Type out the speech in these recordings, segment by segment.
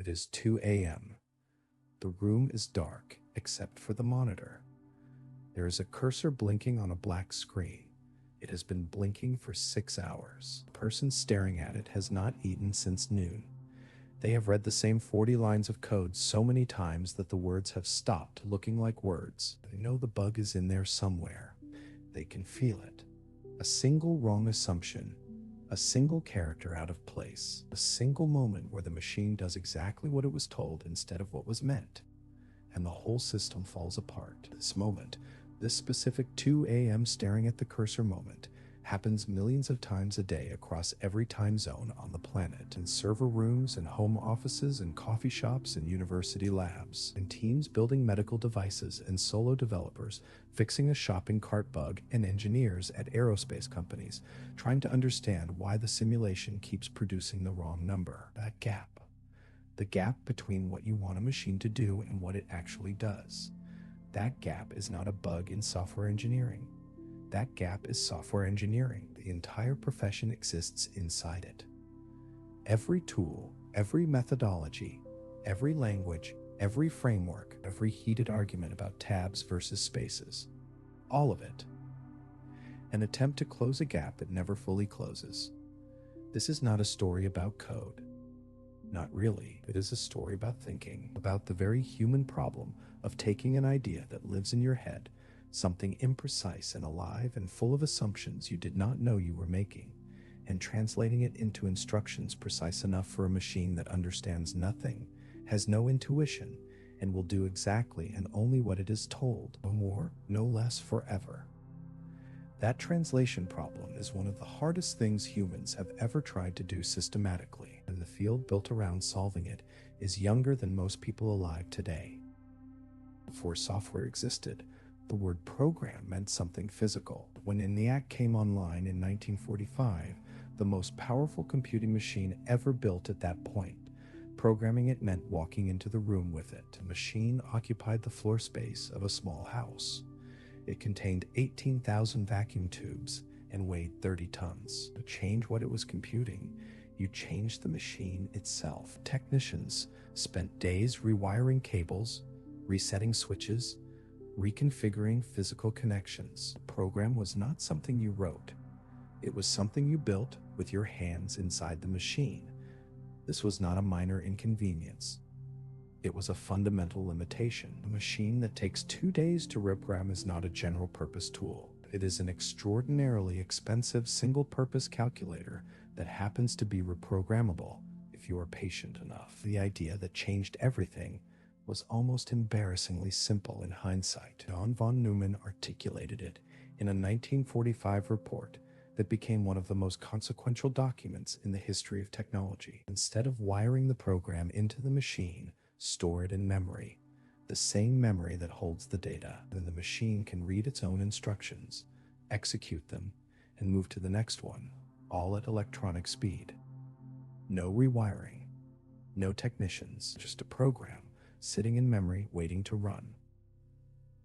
It is 2 a.m. The room is dark, except for the monitor. There is a cursor blinking on a black screen. It has been blinking for 6 hours. The person staring at it has not eaten since noon. They have read the same 40 lines of code so many times that the words have stopped looking like words. They know the bug is in there somewhere. They can feel it. A single wrong assumption, a single character out of place, a single moment where the machine does exactly what it was told instead of what was meant, and the whole system falls apart. This moment, this specific 2 a.m. staring at the cursor moment, happens millions of times a day across every time zone on the planet, in server rooms and home offices and coffee shops and university labs, in teams building medical devices and solo developers fixing a shopping cart bug and engineers at aerospace companies trying to understand why the simulation keeps producing the wrong number. That gap. The gap between what you want a machine to do and what it actually does. That gap is not a bug in software engineering. That gap is software engineering. The entire profession exists inside it. Every tool, every methodology, every language, every framework, every heated argument about tabs versus spaces, all of it. An attempt to close a gap that never fully closes. This is not a story about code. Not really. It is a story about thinking, about the very human problem of taking an idea that lives in your head, something imprecise and alive and full of assumptions you did not know you were making, and translating it into instructions precise enough for a machine that understands nothing, has no intuition, and will do exactly and only what it is told, no more, no less, forever. That translation problem is one of the hardest things humans have ever tried to do systematically, and the field built around solving it is younger than most people alive today. Before software existed, the word program meant something physical. When ENIAC came online in 1945, the most powerful computing machine ever built at that point, programming it meant walking into the room with it. The machine occupied the floor space of a small house. It contained 18,000 vacuum tubes and weighed 30 tons. To change what it was computing, you changed the machine itself. Technicians spent days rewiring cables, resetting switches, reconfiguring physical connections. The program was not something you wrote. It was something you built with your hands inside the machine. This was not a minor inconvenience. It was a fundamental limitation. A machine that takes 2 days to reprogram is not a general-purpose tool. It is an extraordinarily expensive single-purpose calculator that happens to be reprogrammable if you are patient enough. The idea that changed everything was almost embarrassingly simple in hindsight. John von Neumann articulated it in a 1945 report that became one of the most consequential documents in the history of technology. Instead of wiring the program into the machine, store it in memory, the same memory that holds the data. Then the machine can read its own instructions, execute them, and move to the next one, all at electronic speed. No rewiring, no technicians, just a program sitting in memory waiting to run.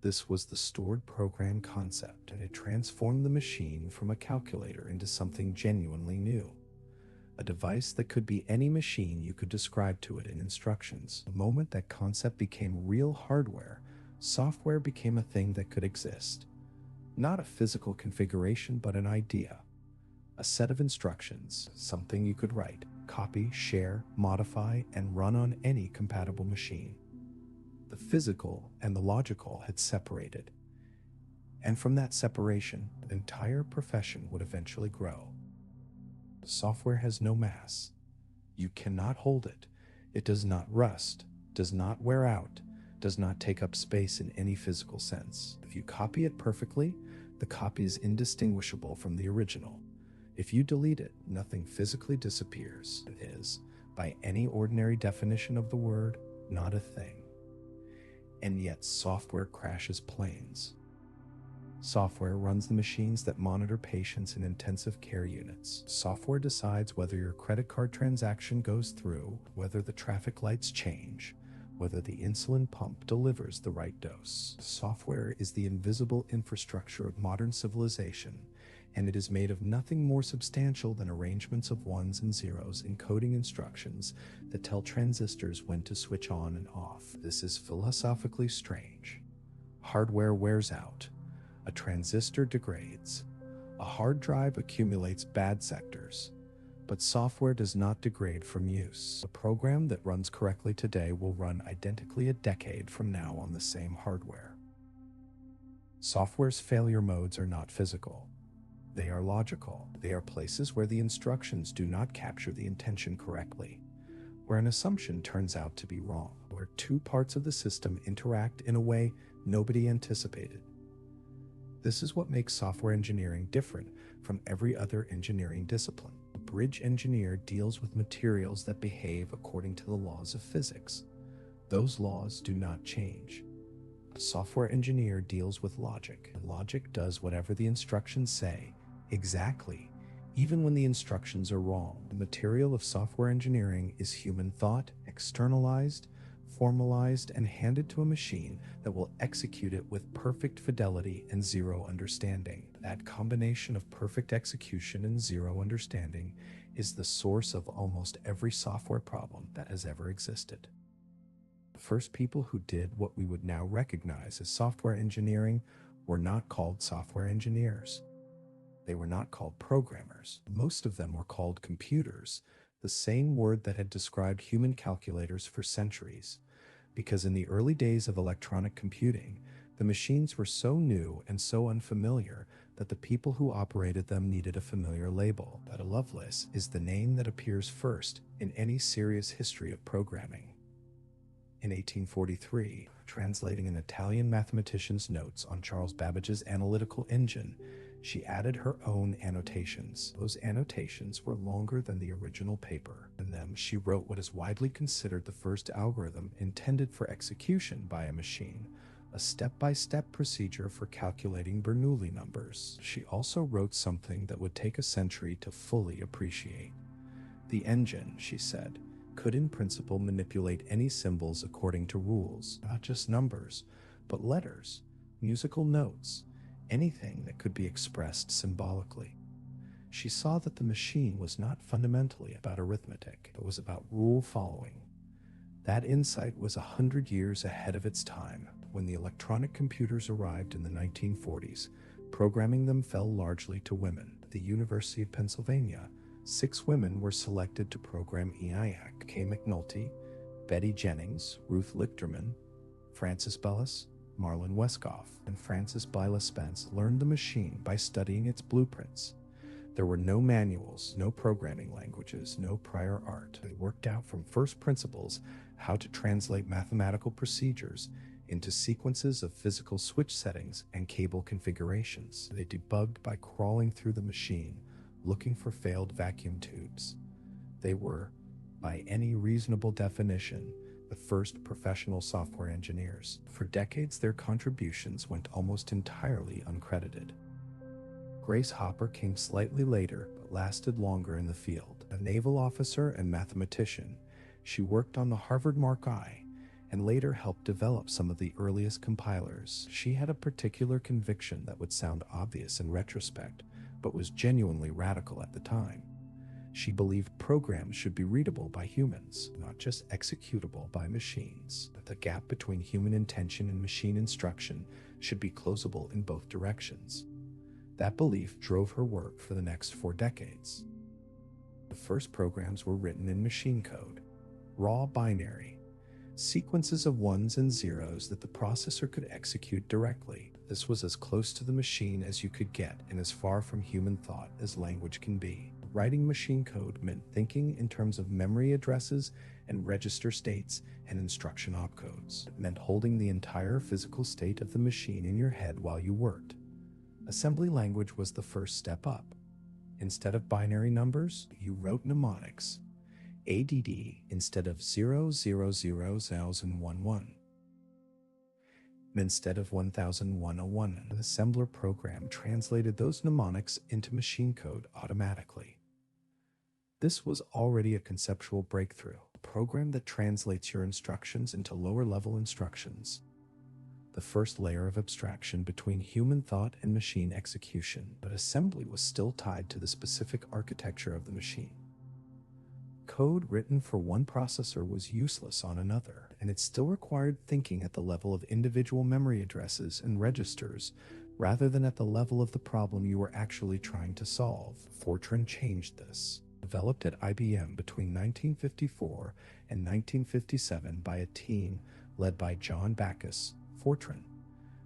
This was the stored program concept, and it transformed the machine from a calculator into something genuinely new. A device that could be any machine you could describe to it in instructions. The moment that concept became real hardware, software became a thing that could exist. Not a physical configuration, but an idea. A set of instructions, something you could write, copy, share, modify, and run on any compatible machine. The physical and the logical had separated. And from that separation, the entire profession would eventually grow. Software has no mass. You cannot hold it. It does not rust, does not wear out, does not take up space in any physical sense. If you copy it perfectly, the copy is indistinguishable from the original. If you delete it, nothing physically disappears. It is, by any ordinary definition of the word, not a thing. And yet software crashes planes. Software runs the machines that monitor patients in intensive care units. Software decides whether your credit card transaction goes through, whether the traffic lights change, whether the insulin pump delivers the right dose. Software is the invisible infrastructure of modern civilization, and it is made of nothing more substantial than arrangements of ones and zeros encoding instructions that tell transistors when to switch on and off. This is philosophically strange. Hardware wears out. A transistor degrades. A hard drive accumulates bad sectors. But software does not degrade from use. A program that runs correctly today will run identically a decade from now on the same hardware. Software's failure modes are not physical. They are logical. They are places where the instructions do not capture the intention correctly, where an assumption turns out to be wrong, where two parts of the system interact in a way nobody anticipated. This is what makes software engineering different from every other engineering discipline. A bridge engineer deals with materials that behave according to the laws of physics. Those laws do not change. A software engineer deals with logic. Logic does whatever the instructions say, exactly, even when the instructions are wrong. The material of software engineering is human thought, externalized, formalized, and handed to a machine that will execute it with perfect fidelity and zero understanding. That combination of perfect execution and zero understanding is the source of almost every software problem that has ever existed. The first people who did what we would now recognize as software engineering were not called software engineers. They were not called programmers. Most of them were called computers, the same word that had described human calculators for centuries, because in the early days of electronic computing, the machines were so new and so unfamiliar that the people who operated them needed a familiar label. But a Lovelace is the name that appears first in any serious history of programming. In 1843, translating an Italian mathematician's notes on Charles Babbage's analytical engine, she added her own annotations. Those annotations were longer than the original paper. In them, she wrote what is widely considered the first algorithm intended for execution by a machine, a step-by-step procedure for calculating Bernoulli numbers. She also wrote something that would take a century to fully appreciate. The engine, she said, could in principle manipulate any symbols according to rules, not just numbers, but letters, musical notes, anything that could be expressed symbolically. She saw that the machine was not fundamentally about arithmetic, but was about rule following. That insight was 100 years ahead of its time. When the electronic computers arrived in the 1940s, programming them fell largely to women. At the University of Pennsylvania, 6 women were selected to program ENIAC: K. McNulty, Betty Jennings, Ruth Lichterman, Frances Bilas, Marlon Westcoff, and Frances Bilas Spence learned the machine by studying its blueprints. There were no manuals, no programming languages, no prior art. They worked out from first principles how to translate mathematical procedures into sequences of physical switch settings and cable configurations. They debugged by crawling through the machine, looking for failed vacuum tubes. They were, by any reasonable definition, the first professional software engineers. For decades, their contributions went almost entirely uncredited. Grace Hopper came slightly later, but lasted longer in the field. A naval officer and mathematician, she worked on the Harvard Mark I, and later helped develop some of the earliest compilers. She had a particular conviction that would sound obvious in retrospect, but was genuinely radical at the time. She believed programs should be readable by humans, not just executable by machines. That the gap between human intention and machine instruction should be closable in both directions. That belief drove her work for the next 4 decades. The first programs were written in machine code, raw binary, sequences of ones and zeros that the processor could execute directly. This was as close to the machine as you could get and as far from human thought as language can be. Writing machine code meant thinking in terms of memory addresses and register states and instruction opcodes. It meant holding the entire physical state of the machine in your head while you worked. Assembly language was the first step up. Instead of binary numbers, you wrote mnemonics. ADD instead of 0, 0, 0, 0, 1, 1. Instead of 1001, an assembler program translated those mnemonics into machine code automatically. This was already a conceptual breakthrough, a program that translates your instructions into lower-level instructions. the first layer of abstraction between human thought and machine execution, but assembly was still tied to the specific architecture of the machine. Code written for one processor was useless on another, and it still required thinking at the level of individual memory addresses and registers rather than at the level of the problem you were actually trying to solve. FORTRAN changed this. Developed at IBM between 1954 and 1957 by a team led by John Backus, FORTRAN,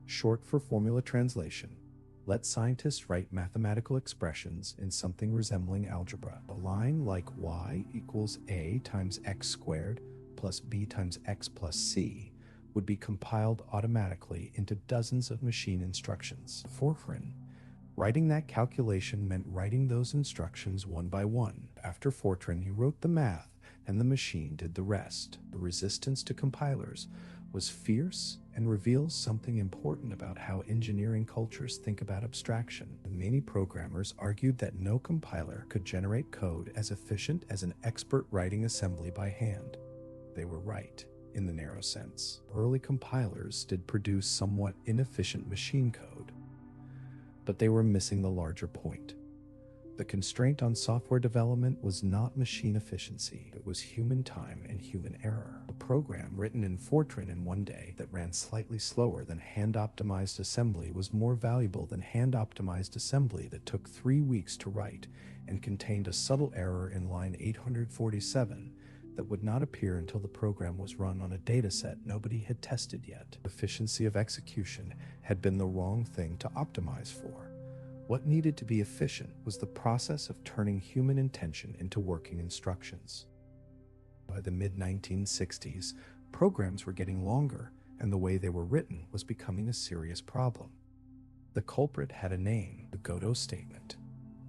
short for Formula Translation, let scientists write mathematical expressions in something resembling algebra. A line like y equals a times x squared plus b times x plus c would be compiled automatically into dozens of machine instructions. FORTRAN, writing that calculation meant writing those instructions one by one. After FORTRAN, you wrote the math, and the machine did the rest. The resistance to compilers was fierce and reveals something important about how engineering cultures think about abstraction. Many programmers argued that no compiler could generate code as efficient as an expert writing assembly by hand. They were right, in the narrow sense. Early compilers did produce somewhat inefficient machine code, but they were missing the larger point. The constraint on software development was not machine efficiency, it was human time and human error. A program written in FORTRAN in one day that ran slightly slower than hand-optimized assembly was more valuable than hand-optimized assembly that took 3 weeks to write and contained a subtle error in line 847 that would not appear until the program was run on a dataset nobody had tested yet. Efficiency of execution had been the wrong thing to optimize for. What needed to be efficient was the process of turning human intention into working instructions. By the mid-1960s, programs were getting longer, and the way they were written was becoming a serious problem. The culprit had a name, the GOTO statement.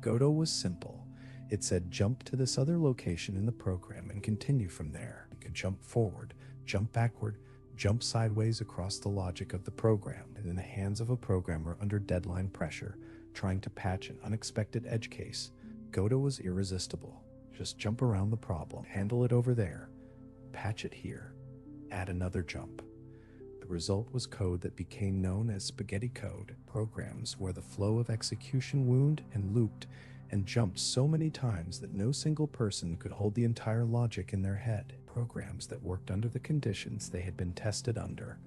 GOTO was simple. It said jump to this other location in the program and continue from there. It could jump forward, jump backward, jump sideways across the logic of the program, and in the hands of a programmer under deadline pressure, trying to patch an unexpected edge case, GOTO was irresistible. Just jump around the problem, handle it over there, patch it here, add another jump. The result was code that became known as spaghetti code, programs where the flow of execution wound and looped and jumped so many times that no single person could hold the entire logic in their head. Programs that worked under the conditions they had been tested under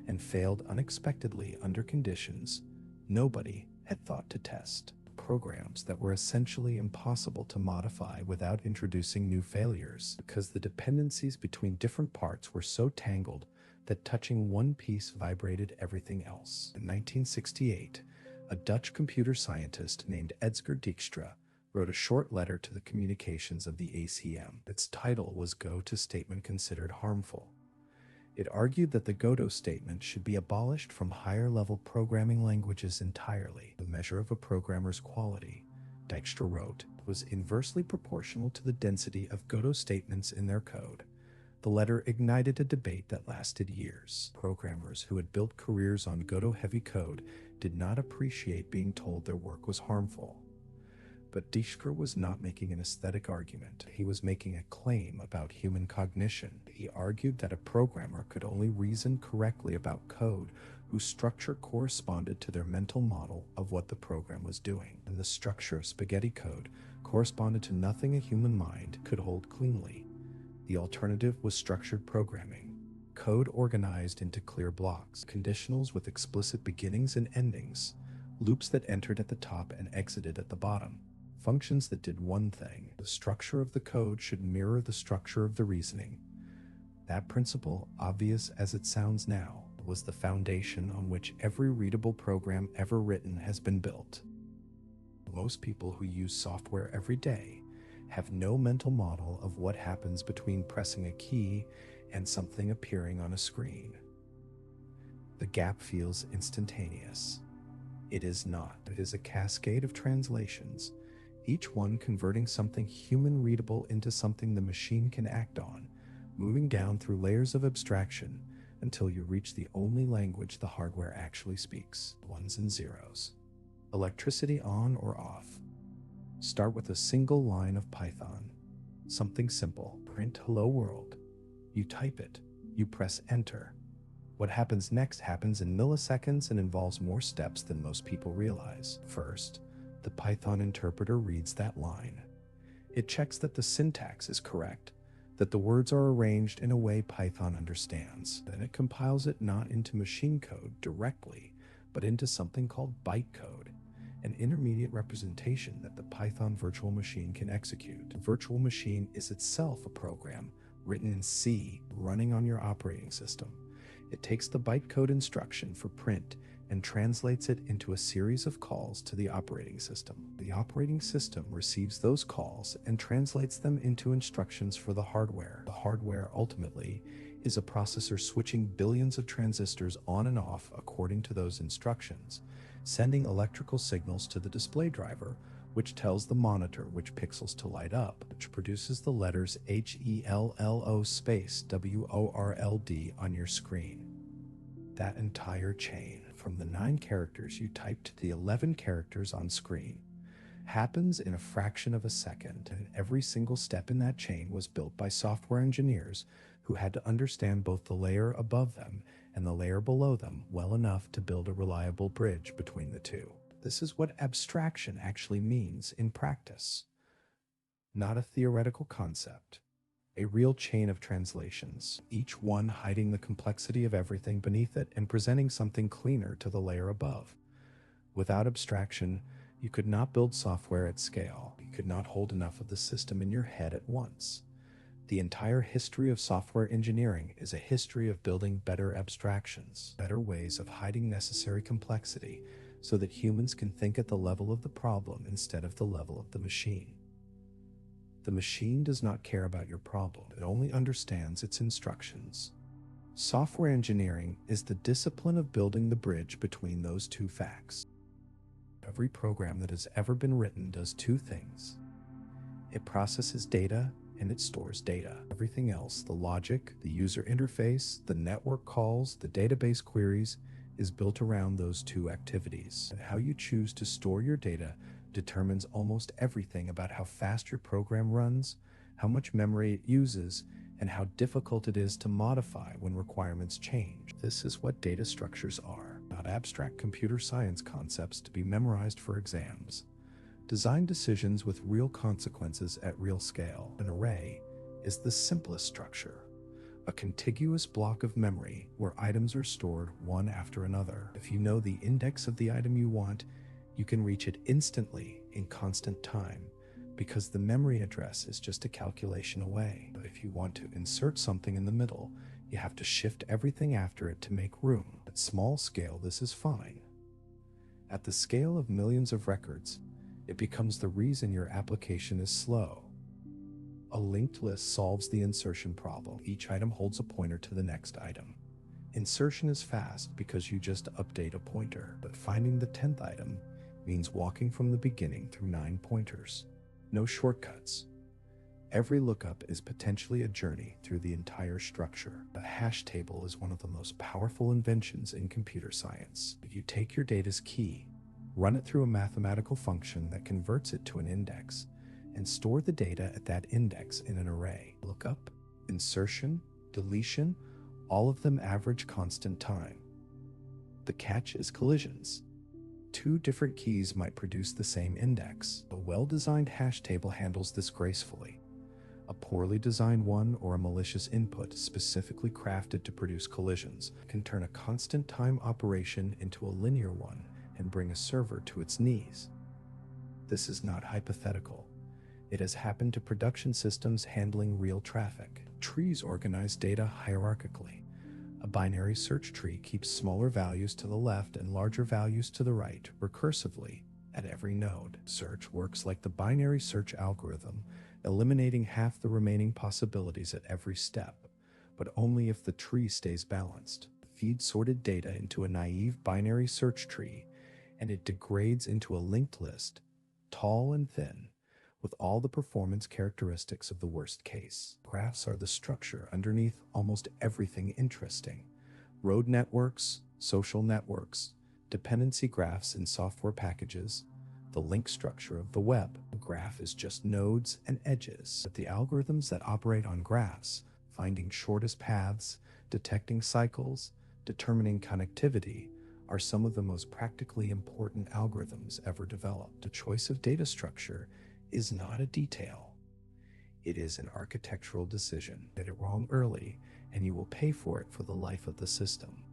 and failed unexpectedly under conditions nobody had thought to test. Programs that were essentially impossible to modify without introducing new failures, because the dependencies between different parts were so tangled that touching one piece vibrated everything else. In 1968, a Dutch computer scientist named Edgar Dijkstra wrote a short letter to the communications of the ACM. Its title was GOTO Statement Considered Harmful. It argued that the GOTO statement should be abolished from higher-level programming languages entirely. The measure of a programmer's quality, Dijkstra wrote, was inversely proportional to the density of GOTO statements in their code. The letter ignited a debate that lasted years. Programmers who had built careers on GOTO-heavy code did not appreciate being told their work was harmful. But Dijkstra was not making an aesthetic argument. He was making a claim about human cognition. He argued that a programmer could only reason correctly about code whose structure corresponded to their mental model of what the program was doing. And the structure of spaghetti code corresponded to nothing a human mind could hold cleanly. The alternative was structured programming, code organized into clear blocks, conditionals with explicit beginnings and endings, loops that entered at the top and exited at the bottom. Functions that did one thing. The structure of the code should mirror the structure of the reasoning. That principle, obvious as it sounds now, was the foundation on which every readable program ever written has been built. Most people who use software every day have no mental model of what happens between pressing a key and something appearing on a screen. The gap feels instantaneous. It is not. It is a cascade of translations, each one converting something human readable into something the machine can act on, moving down through layers of abstraction until you reach the only language the hardware actually speaks, ones and zeros. Electricity on or off. Start with a single line of Python. Something simple. Print hello world. You type it. You press enter. What happens next happens in milliseconds and involves more steps than most people realize. First, the Python interpreter reads that line. It checks that the syntax is correct, that the words are arranged in a way Python understands. Then it compiles it not into machine code directly, but into something called bytecode, an intermediate representation that the Python virtual machine can execute. The virtual machine is itself a program written in C running on your operating system. It takes the bytecode instruction for print and translates it into a series of calls to the operating system. The operating system receives those calls and translates them into instructions for the hardware. The hardware ultimately is a processor switching billions of transistors on and off according to those instructions, sending electrical signals to the display driver, which tells the monitor which pixels to light up, which produces the letters HELLO space WORLD on your screen. That entire chain, from the 9 characters you type to the 11 characters on screen, happens in a fraction of a second, and every single step in that chain was built by software engineers who had to understand both the layer above them and the layer below them well enough to build a reliable bridge between the two. This is what abstraction actually means in practice. Not a theoretical concept. A real chain of translations, each one hiding the complexity of everything beneath it and presenting something cleaner to the layer above. Without abstraction, you could not build software at scale. You could not hold enough of the system in your head at once. The entire history of software engineering is a history of building better abstractions, better ways of hiding necessary complexity so that humans can think at the level of the problem instead of the level of the machine. The machine does not care about your problem. It only understands its instructions. Software engineering is the discipline of building the bridge between those two facts. Every program that has ever been written does 2 things. It processes data and it stores data. Everything else, the logic, the user interface, the network calls, the database queries, is built around those 2 activities. And how you choose to store your data determines almost everything about how fast your program runs, how much memory it uses, and how difficult it is to modify when requirements change. This is what data structures are, not abstract computer science concepts to be memorized for exams. Design decisions with real consequences at real scale. An array is the simplest structure, a contiguous block of memory where items are stored one after another. If you know the index of the item you want, you can reach it instantly in constant time because the memory address is just a calculation away. But if you want to insert something in the middle, you have to shift everything after it to make room. At small scale, this is fine. At the scale of millions of records, it becomes the reason your application is slow. A linked list solves the insertion problem. Each item holds a pointer to the next item. Insertion is fast because you just update a pointer, but finding the 10th item means walking from the beginning through 9 pointers. No shortcuts. Every lookup is potentially a journey through the entire structure. A hash table is one of the most powerful inventions in computer science. You take your data's key, run it through a mathematical function that converts it to an index, and store the data at that index in an array. Lookup, insertion, deletion, all of them average constant time. The catch is collisions. 2 different keys might produce the same index. A well-designed hash table handles this gracefully. A poorly designed one or a malicious input specifically crafted to produce collisions can turn a constant time operation into a linear one and bring a server to its knees. This is not hypothetical. It has happened to production systems handling real traffic. Trees organize data hierarchically. A binary search tree keeps smaller values to the left and larger values to the right, recursively, at every node. Search works like the binary search algorithm, eliminating half the remaining possibilities at every step, but only if the tree stays balanced. Feed sorted data into a naive binary search tree, and it degrades into a linked list, tall and thin, with all the performance characteristics of the worst case. Graphs are the structure underneath almost everything interesting. Road networks, social networks, dependency graphs in software packages, the link structure of the web. A graph is just nodes and edges, but the algorithms that operate on graphs, finding shortest paths, detecting cycles, determining connectivity are some of the most practically important algorithms ever developed. The choice of data structure is not a detail. It is an architectural decision. Get it wrong early, and you will pay for it for the life of the system.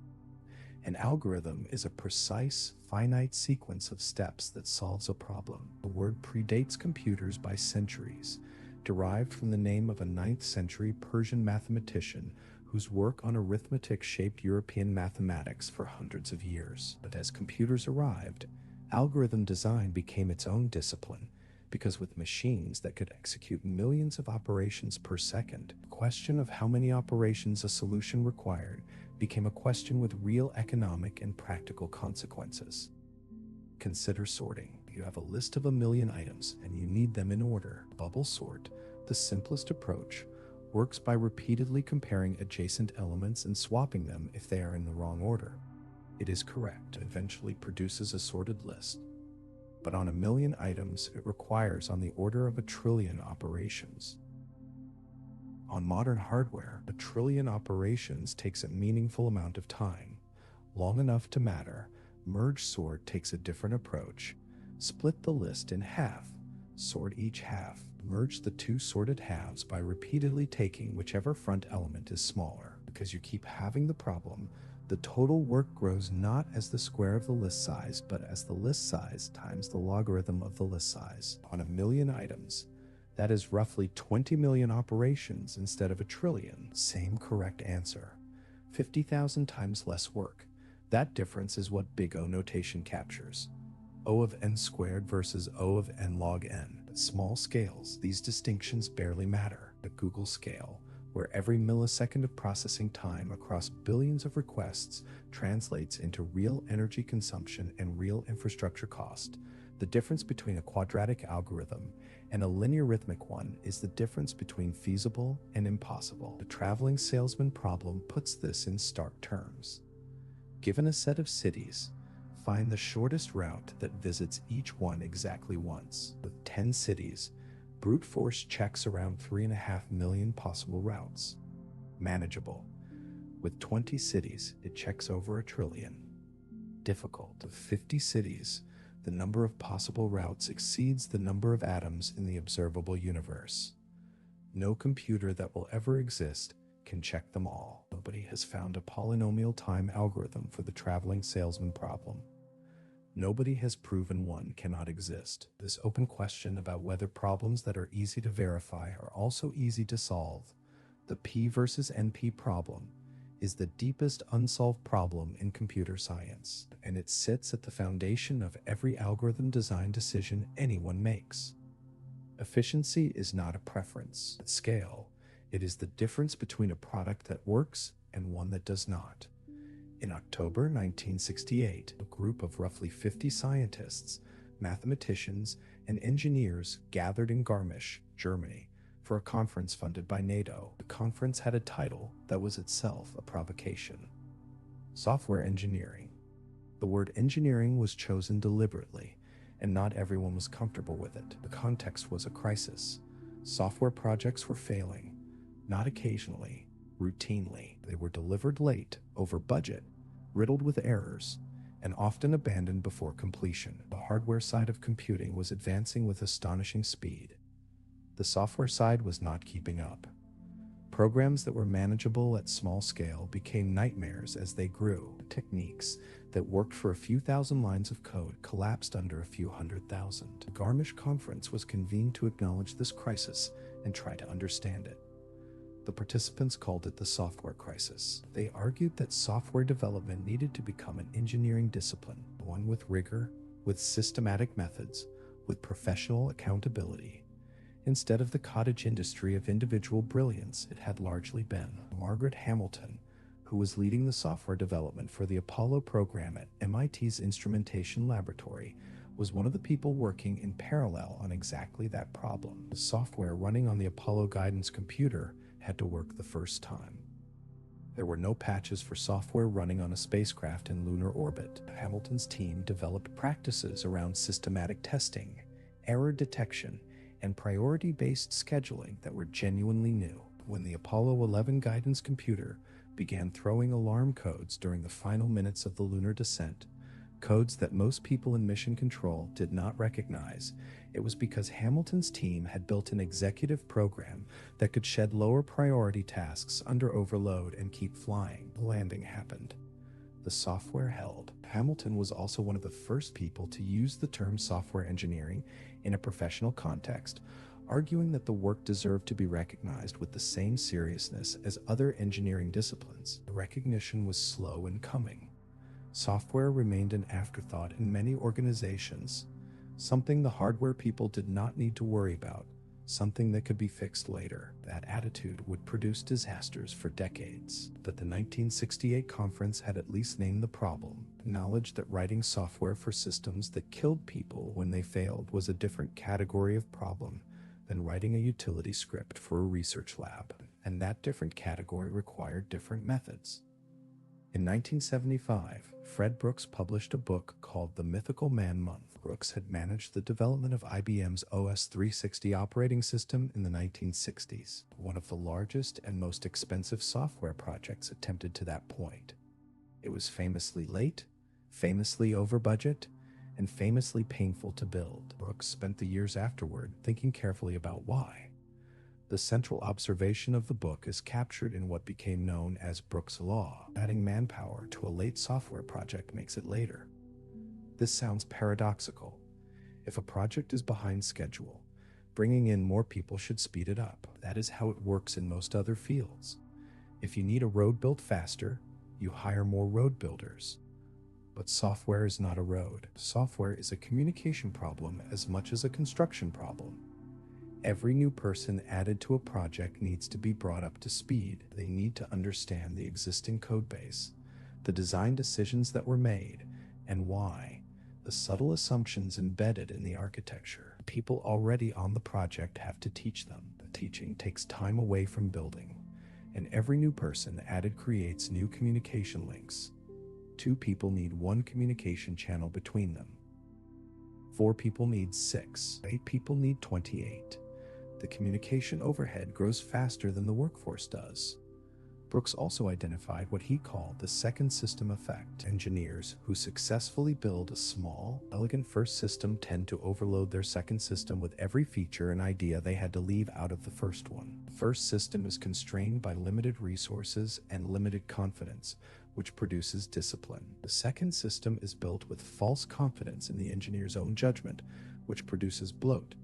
An algorithm is a precise, finite sequence of steps that solves a problem. The word predates computers by centuries, derived from the name of a 9th century Persian mathematician whose work on arithmetic shaped European mathematics for hundreds of years. But as computers arrived, algorithm design became its own discipline, because with machines that could execute millions of operations per second, the question of how many operations a solution required became a question with real economic and practical consequences. Consider sorting. You have a list of 1 million items and you need them in order. Bubble sort, the simplest approach, works by repeatedly comparing adjacent elements and swapping them if they are in the wrong order. It is correct, it eventually produces a sorted list. But on 1 million items, it requires on the order of 1 trillion operations. On modern hardware, 1 trillion operations takes a meaningful amount of time, long enough to matter. Merge sort takes a different approach. Split the list in half, sort each half, merge the 2 sorted halves by repeatedly taking whichever front element is smaller. Because you keep having the problem, the total work grows not as the square of the list size, but as the list size times the logarithm of the list size. On 1 million items, that is roughly 20 million operations instead of 1 trillion. Same correct answer. 50,000 times less work. That difference is what big O notation captures. O of n squared versus O of n log n. At small scales, these distinctions barely matter. The Google scale, where every millisecond of processing time across billions of requests translates into real energy consumption and real infrastructure cost. The difference between a quadratic algorithm and a linear arithmetic one is the difference between feasible and impossible. The traveling salesman problem puts this in stark terms. Given a set of cities, find the shortest route that visits each one exactly once. With 10 cities, brute force checks around 3.5 million possible routes. Manageable. With 20 cities, it checks over 1 trillion. Difficult. With 50 cities, the number of possible routes exceeds the number of atoms in the observable universe. No computer that will ever exist can check them all. Nobody has found a polynomial time algorithm for the traveling salesman problem. Nobody has proven one cannot exist. This open question about whether problems that are easy to verify are also easy to solve, the P versus NP problem, is the deepest unsolved problem in computer science, and it sits at the foundation of every algorithm design decision anyone makes. Efficiency is not a preference. At scale, it is the difference between a product that works and one that does not. In October 1968, a group of roughly 50 scientists, mathematicians, and engineers gathered in Garmisch, Germany, for a conference funded by NATO. The conference had a title that was itself a provocation: Software Engineering. The word engineering was chosen deliberately, and not everyone was comfortable with it. The context was a crisis. Software projects were failing, not occasionally, routinely. They were delivered late, over budget, riddled with errors, and often abandoned before completion. The hardware side of computing was advancing with astonishing speed. The software side was not keeping up. Programs that were manageable at small scale became nightmares as they grew. Techniques that worked for a few thousand lines of code collapsed under a few 100,000. The Garmisch conference was convened to acknowledge this crisis and try to understand it. The participants called it the software crisis. They argued that software development needed to become an engineering discipline, one with rigor, with systematic methods, with professional accountability. Instead of the cottage industry of individual brilliance it had largely been. Margaret Hamilton, who was leading the software development for the Apollo program at MIT's Instrumentation Laboratory, was one of the people working in parallel on exactly that problem. The software running on the Apollo guidance computer had to work the first time. There were no patches for software running on a spacecraft in lunar orbit. Hamilton's team developed practices around systematic testing, error detection, and priority-based scheduling that were genuinely new. When the Apollo 11 guidance computer began throwing alarm codes during the final minutes of the lunar descent, codes that most people in mission control did not recognize. It was because Hamilton's team had built an executive program that could shed lower priority tasks under overload and keep flying. The landing happened. The software held. Hamilton was also one of the first people to use the term software engineering in a professional context, arguing that the work deserved to be recognized with the same seriousness as other engineering disciplines. The recognition was slow in coming. Software remained an afterthought in many organizations, something the hardware people did not need to worry about, something that could be fixed later. That attitude would produce disasters for decades. But the 1968 conference had at least named the problem, acknowledged that writing software for systems that killed people when they failed was a different category of problem than writing a utility script for a research lab, and that different category required different methods. In 1975, Fred Brooks published a book called The Mythical Man-Month. Brooks had managed the development of IBM's OS 360 operating system in the 1960s, one of the largest and most expensive software projects attempted to that point. It was famously late, famously over budget, and famously painful to build. Brooks spent the years afterward thinking carefully about why. The central observation of the book is captured in what became known as Brooks' Law. Adding manpower to a late software project makes it later. This sounds paradoxical. If a project is behind schedule, bringing in more people should speed it up. That is how it works in most other fields. If you need a road built faster, you hire more road builders. But software is not a road. Software is a communication problem as much as a construction problem. Every new person added to a project needs to be brought up to speed. They need to understand the existing code base, the design decisions that were made, and why, the subtle assumptions embedded in the architecture. People already on the project have to teach them. The teaching takes time away from building, and every new person added creates new communication links. 2 people need 1 communication channel between them. 4 people need 6. 8 people need 28. The communication overhead grows faster than the workforce does. Brooks also identified what he called the second system effect. Engineers who successfully build a small, elegant first system tend to overload their second system with every feature and idea they had to leave out of the first one. The first system is constrained by limited resources and limited confidence, which produces discipline. The second system is built with false confidence in the engineer's own judgment, which produces bloat.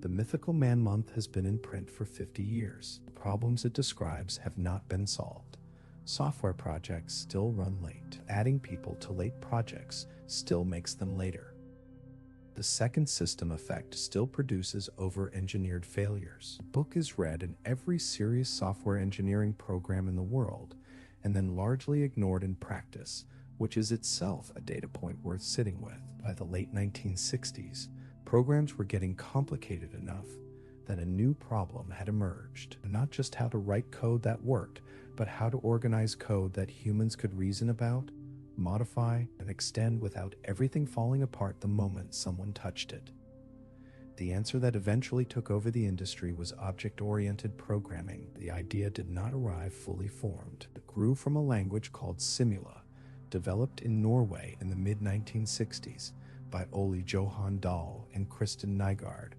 The Mythical Man-Month has been in print for 50 years. The problems it describes have not been solved. Software projects still run late. Adding people to late projects still makes them later. The second system effect still produces over-engineered failures. The book is read in every serious software engineering program in the world, and then largely ignored in practice, which is itself a data point worth sitting with. By the late 1960s, programs were getting complicated enough that a new problem had emerged. Not just how to write code that worked, but how to organize code that humans could reason about, modify, and extend without everything falling apart the moment someone touched it. The answer that eventually took over the industry was object-oriented programming. The idea did not arrive fully formed. It grew from a language called Simula, developed in Norway in the mid-1960s by Ole Johan Dahl and Kristen Nygaard,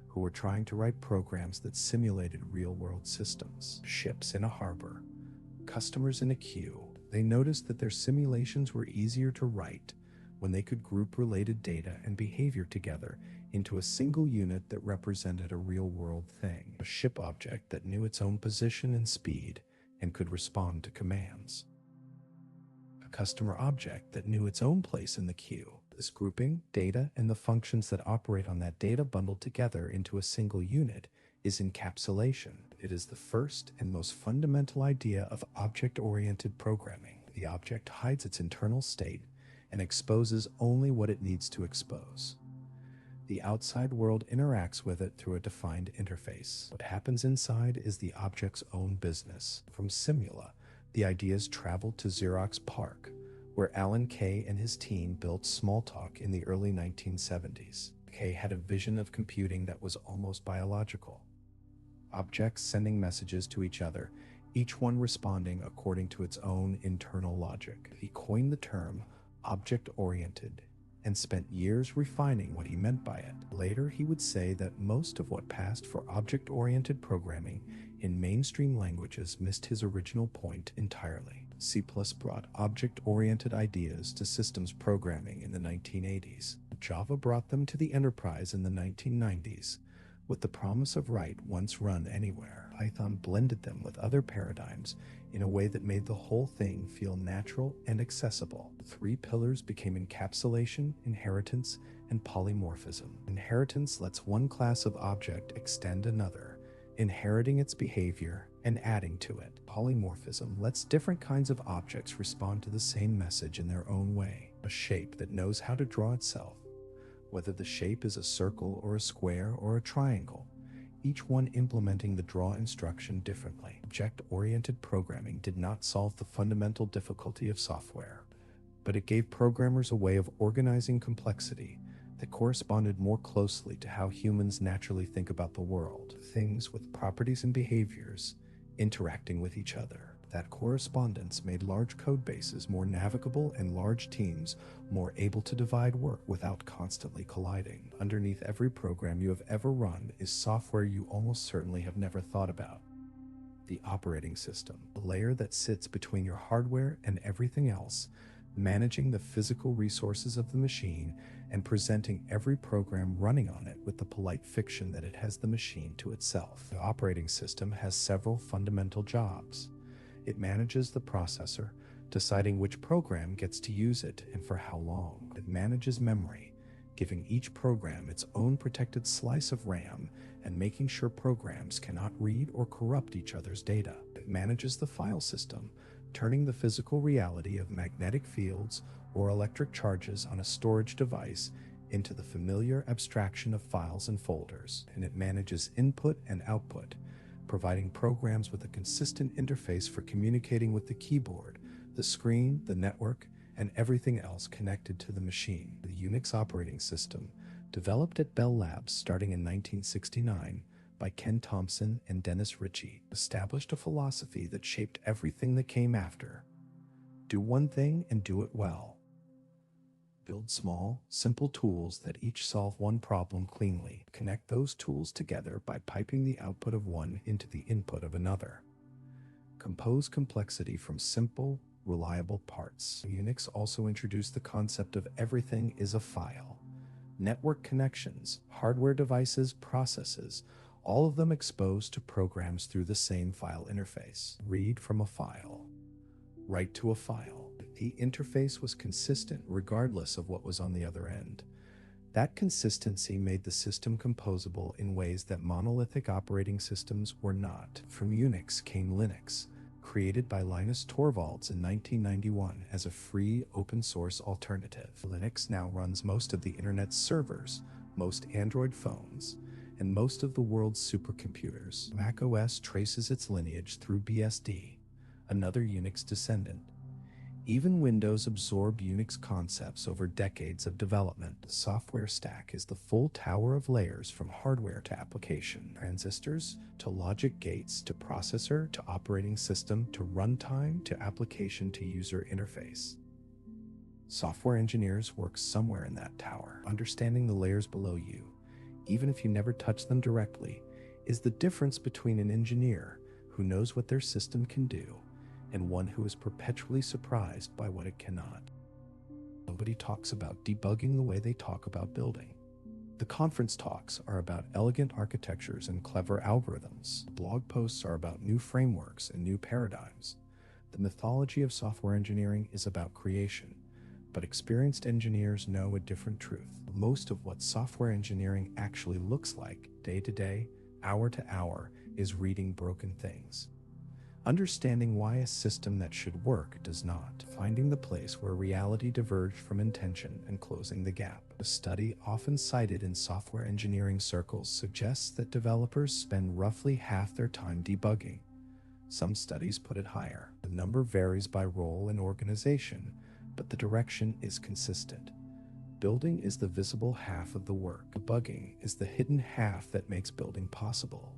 who were trying to write programs that simulated real-world systems. Ships in a harbor, customers in a queue. They noticed that their simulations were easier to write when they could group related data and behavior together into a single unit that represented a real-world thing, a ship object that knew its own position and speed and could respond to commands. A customer object that knew its own place in the queue. This grouping, data, and the functions that operate on that data bundled together into a single unit is encapsulation. It is the first and most fundamental idea of object-oriented programming. The object hides its internal state and exposes only what it needs to expose. The outside world interacts with it through a defined interface. What happens inside is the object's own business. From Simula, the ideas traveled to Xerox PARC, where Alan Kay and his team built Smalltalk in the early 1970s. Kay had a vision of computing that was almost biological. Objects sending messages to each other each one responding according to its own internal logic. He coined the term object-oriented and spent years refining what he meant by it. Later, he would say that most of what passed for object-oriented programming in mainstream languages missed his original point entirely. C++ brought object-oriented ideas to systems programming in the 1980s. Java brought them to the enterprise in the 1990s, with the promise of write once run anywhere. Python blended them with other paradigms in a way that made the whole thing feel natural and accessible. The three pillars became encapsulation, inheritance, and polymorphism. Inheritance lets one class of object extend another, inheriting its behavior and adding to it. Polymorphism lets different kinds of objects respond to the same message in their own way. A shape that knows how to draw itself, whether the shape is a circle or a square or a triangle, each one implementing the draw instruction differently. Object-oriented programming did not solve the fundamental difficulty of software, but it gave programmers a way of organizing complexity that corresponded more closely to how humans naturally think about the world, things with properties and behaviors interacting with each other. That correspondence made large code bases more navigable and large teams more able to divide work without constantly colliding. Underneath every program you have ever run is software you almost certainly have never thought about. The operating system, the layer that sits between your hardware and everything else, managing the physical resources of the machine and presenting every program running on it with the polite fiction that it has the machine to itself. The operating system has several fundamental jobs. It manages the processor, deciding which program gets to use it and for how long. It manages memory, giving each program its own protected slice of RAM and making sure programs cannot read or corrupt each other's data. It manages the file system, turning the physical reality of magnetic fields or electric charges on a storage device into the familiar abstraction of files and folders. And it manages input and output, providing programs with a consistent interface for communicating with the keyboard, the screen, the network, and everything else connected to the machine. The Unix operating system, developed at Bell Labs starting in 1969 by Ken Thompson and Dennis Ritchie, established a philosophy that shaped everything that came after. Do one thing and do it well. Build small, simple tools that each solve one problem cleanly. Connect those tools together by piping the output of one into the input of another. Compose complexity from simple, reliable parts. Unix also introduced the concept of everything is a file. Network connections, hardware devices, processes, all of them exposed to programs through the same file interface. Read from a file. Write to a file. The interface was consistent regardless of what was on the other end. That consistency made the system composable in ways that monolithic operating systems were not. From Unix came Linux, created by Linus Torvalds in 1991 as a free open-source alternative. Linux now runs most of the internet's servers, most Android phones, and most of the world's supercomputers. Mac OS traces its lineage through BSD, another Unix descendant. Even Windows absorbed Unix concepts over decades of development. The software stack is the full tower of layers from hardware to application, transistors to logic gates to processor to operating system to runtime to application to user interface. Software engineers work somewhere in that tower. Understanding the layers below you, even if you never touch them directly, is the difference between an engineer who knows what their system can do and one who is perpetually surprised by what it cannot. Nobody talks about debugging the way they talk about building. The conference talks are about elegant architectures and clever algorithms. Blog posts are about new frameworks and new paradigms. The mythology of software engineering is about creation, but experienced engineers know a different truth. Most of what software engineering actually looks like, day to day, hour to hour, is reading broken things. Understanding why a system that should work does not, finding the place where reality diverged from intention and closing the gap. A study often cited in software engineering circles suggests that developers spend roughly half their time debugging. Some studies put it higher. The number varies by role and organization, but the direction is consistent. Building is the visible half of the work. Debugging is the hidden half that makes building possible.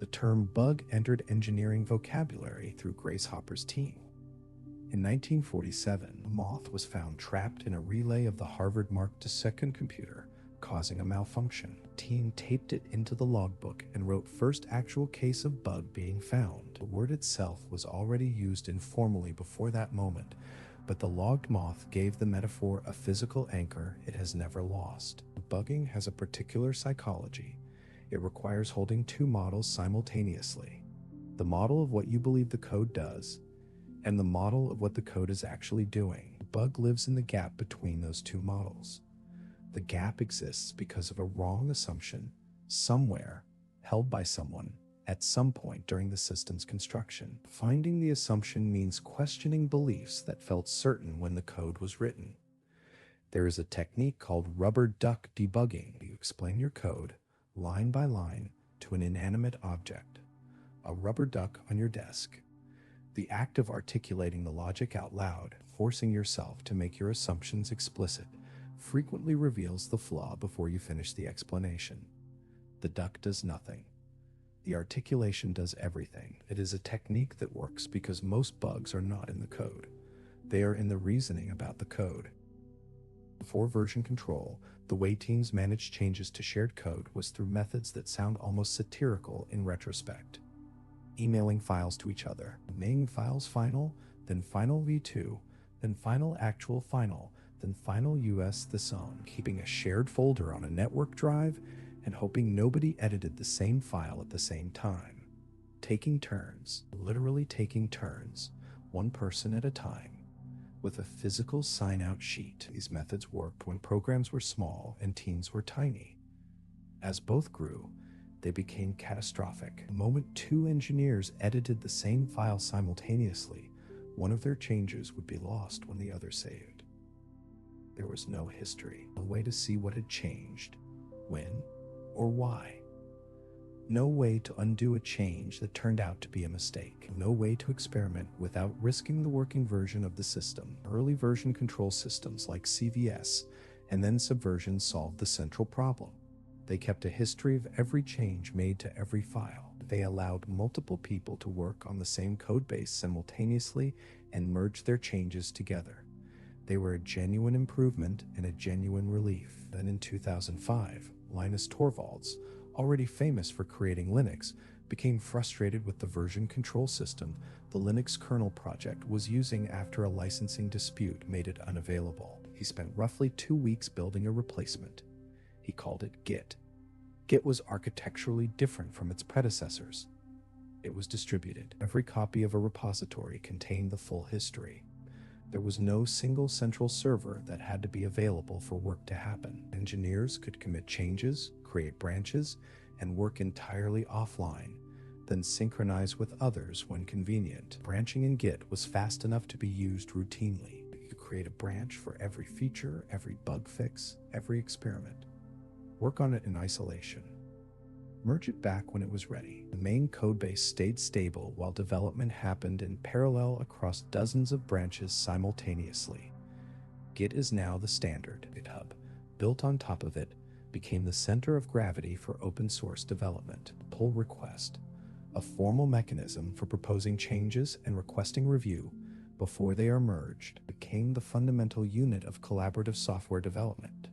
The term bug entered engineering vocabulary through Grace Hopper's team. In 1947, a moth was found trapped in a relay of the Harvard Mark II computer, causing a malfunction. The team taped it into the logbook and wrote first actual case of bug being found. The word itself was already used informally before that moment, but the logged moth gave the metaphor a physical anchor it has never lost. Bugging has a particular psychology. It requires holding two models simultaneously: the model of what you believe the code does, and the model of what the code is actually doing. The bug lives in the gap between those two models. The gap exists because of a wrong assumption somewhere, held by someone, at some point during the system's construction. Finding the assumption means questioning beliefs that felt certain when the code was written. There is a technique called rubber duck debugging. You explain your code, line by line, to an inanimate object, a rubber duck on your desk. The act of articulating the logic out loud, forcing yourself to make your assumptions explicit, frequently reveals the flaw before you finish the explanation. The duck does nothing. The articulation does everything. It is a technique that works because most bugs are not in the code. They are in the reasoning about the code. Before version control, the way teams managed changes to shared code was through methods that sound almost satirical in retrospect. Emailing files to each other, naming files final, then final v2, then final actual final, then final US this on, keeping a shared folder on a network drive, and hoping nobody edited the same file at the same time. Taking turns, literally taking turns, one person at a time, with a physical sign-out sheet. These methods worked when programs were small and teams were tiny. As both grew, they became catastrophic. The moment two engineers edited the same file simultaneously, one of their changes would be lost when the other saved. There was no history, no way to see what had changed, when, or why. No way to undo a change that turned out to be a mistake. No way to experiment without risking the working version of the system. Early version control systems like CVS and then Subversion solved the central problem. They kept a history of every change made to every file. They allowed multiple people to work on the same codebase simultaneously and merge their changes together. They were a genuine improvement and a genuine relief. Then in 2005, Linus Torvalds, already famous for creating Linux, became frustrated with the version control system the Linux kernel project was using after a licensing dispute made it unavailable. He spent roughly 2 weeks building a replacement. He called it Git. Git was architecturally different from its predecessors. It was distributed. Every copy of a repository contained the full history. There was no single central server that had to be available for work to happen. Engineers could commit changes, create branches, and work entirely offline, then synchronize with others when convenient. Branching in Git was fast enough to be used routinely. You could create a branch for every feature, every bug fix, every experiment. Work on it in isolation. Merge it back when it was ready. The main codebase stayed stable while development happened in parallel across dozens of branches simultaneously. Git is now the standard. GitHub, built on top of it, became the center of gravity for open source development. Pull request, a formal mechanism for proposing changes and requesting review before they are merged, became the fundamental unit of collaborative software development.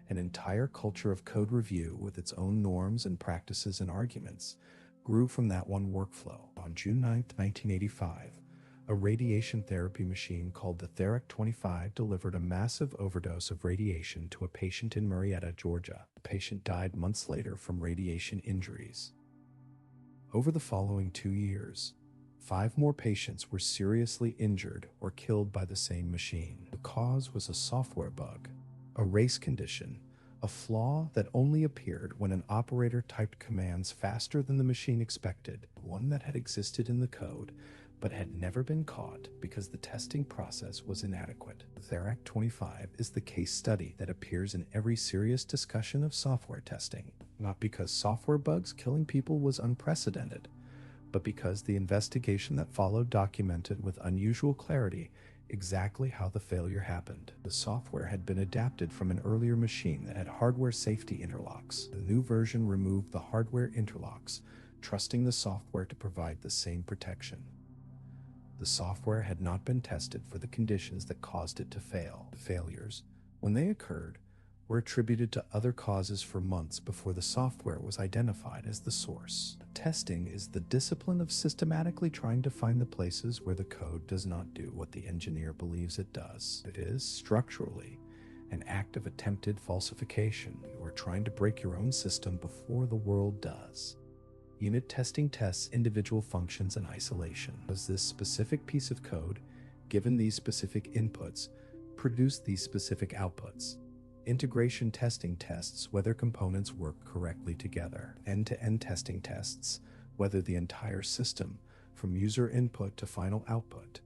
An entire culture of code review with its own norms and practices and arguments grew from that one workflow. On June 9, 1985, a radiation therapy machine called the Therac-25 delivered a massive overdose of radiation to a patient in Marietta, Georgia. The patient died months later from radiation injuries. Over the following 2 years, 5 more patients were seriously injured or killed by the same machine. The cause was a software bug, a race condition, a flaw that only appeared when an operator typed commands faster than the machine expected, one that had existed in the code but had never been caught because the testing process was inadequate. Therac-25 is the case study that appears in every serious discussion of software testing, not because software bugs killing people was unprecedented, but because the investigation that followed documented with unusual clarity exactly how the failure happened. The software had been adapted from an earlier machine that had hardware safety interlocks. The new version removed the hardware interlocks, trusting the software to provide the same protection. The software had not been tested for the conditions that caused it to fail. The failures, when they occurred, were attributed to other causes for months before the software was identified as the source. Testing is the discipline of systematically trying to find the places where the code does not do what the engineer believes it does. It is, structurally, an act of attempted falsification. You are trying to break your own system before the world does. Unit testing tests individual functions in isolation. Does this specific piece of code, given these specific inputs, produce these specific outputs? Integration testing tests whether components work correctly together. End-to-end testing tests whether the entire system, from user input to final output,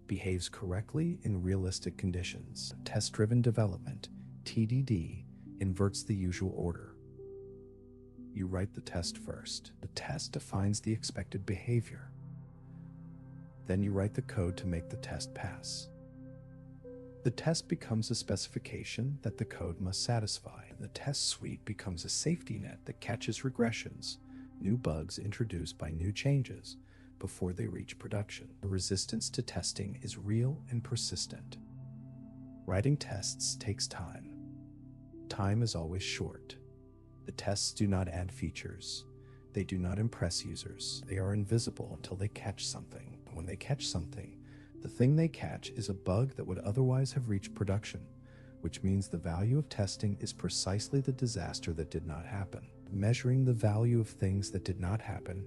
behaves correctly in realistic conditions. Test-driven development, TDD, inverts the usual order. You write the test first. The test defines the expected behavior. Then you write the code to make the test pass. The test becomes a specification that the code must satisfy. The test suite becomes a safety net that catches regressions, new bugs introduced by new changes, before they reach production. The resistance to testing is real and persistent. Writing tests takes time. Time is always short. The tests do not add features. They do not impress users. They are invisible until they catch something. When they catch something, the thing they catch is a bug that would otherwise have reached production, which means the value of testing is precisely the disaster that did not happen. Measuring the value of things that did not happen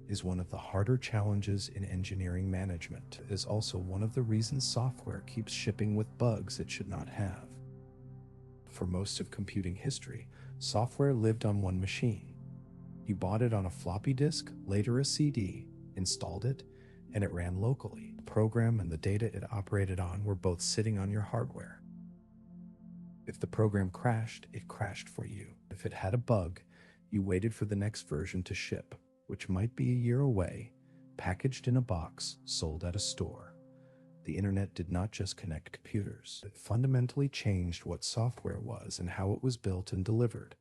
is one of the harder challenges in engineering management. It is also one of the reasons software keeps shipping with bugs it should not have. For most of computing history, software lived on one machine. You bought it on a floppy disk, later a CD, installed it, and it ran locally. The program and the data it operated on were both sitting on your hardware. If the program crashed, it crashed for you. If it had a bug, you waited for the next version to ship, which might be a year away, packaged in a box, sold at a store. The internet did not just connect computers. It fundamentally changed what software was and how it was built and delivered.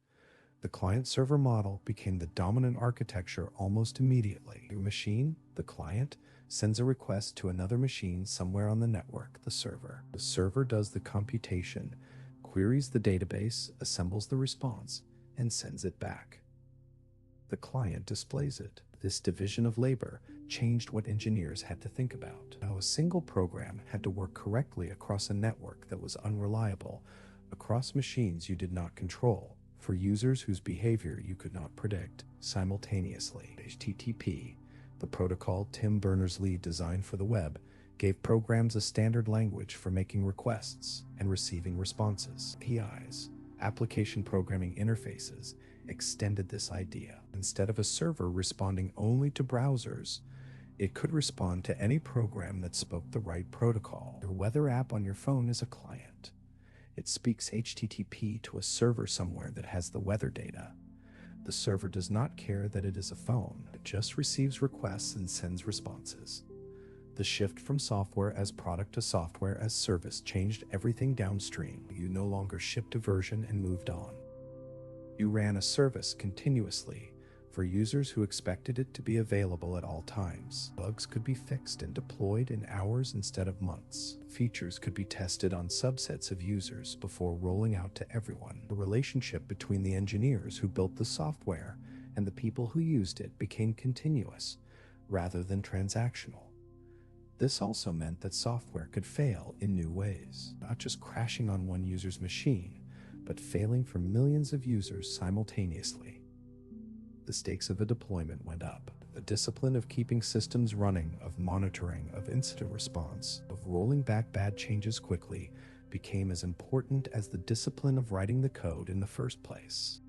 The client-server model became the dominant architecture almost immediately. Your machine, the client, sends a request to another machine somewhere on the network, the server. The server does the computation, queries the database, assembles the response, and sends it back. The client displays it. This division of labor changed what engineers had to think about. How a single program had to work correctly across a network that was unreliable, across machines you did not control, for users whose behavior you could not predict, simultaneously. HTTP, the protocol Tim Berners-Lee designed for the web, gave programs a standard language for making requests and receiving responses. APIs, application programming interfaces, extended this idea. Instead of a server responding only to browsers, it could respond to any program that spoke the right protocol. Your weather app on your phone is a client. It speaks HTTP to a server somewhere that has the weather data. The server does not care that it is a phone. It just receives requests and sends responses. The shift from software as product to software as service changed everything downstream. You no longer shipped a version and moved on. You ran a service continuously for users who expected it to be available at all times. Bugs could be fixed and deployed in hours instead of months. Features could be tested on subsets of users before rolling out to everyone. The relationship between the engineers who built the software and the people who used it became continuous rather than transactional. This also meant that software could fail in new ways, not just crashing on one user's machine, but failing for millions of users simultaneously. The stakes of a deployment went up. The discipline of keeping systems running, of monitoring, of incident response, of rolling back bad changes quickly became as important as the discipline of writing the code in the first place.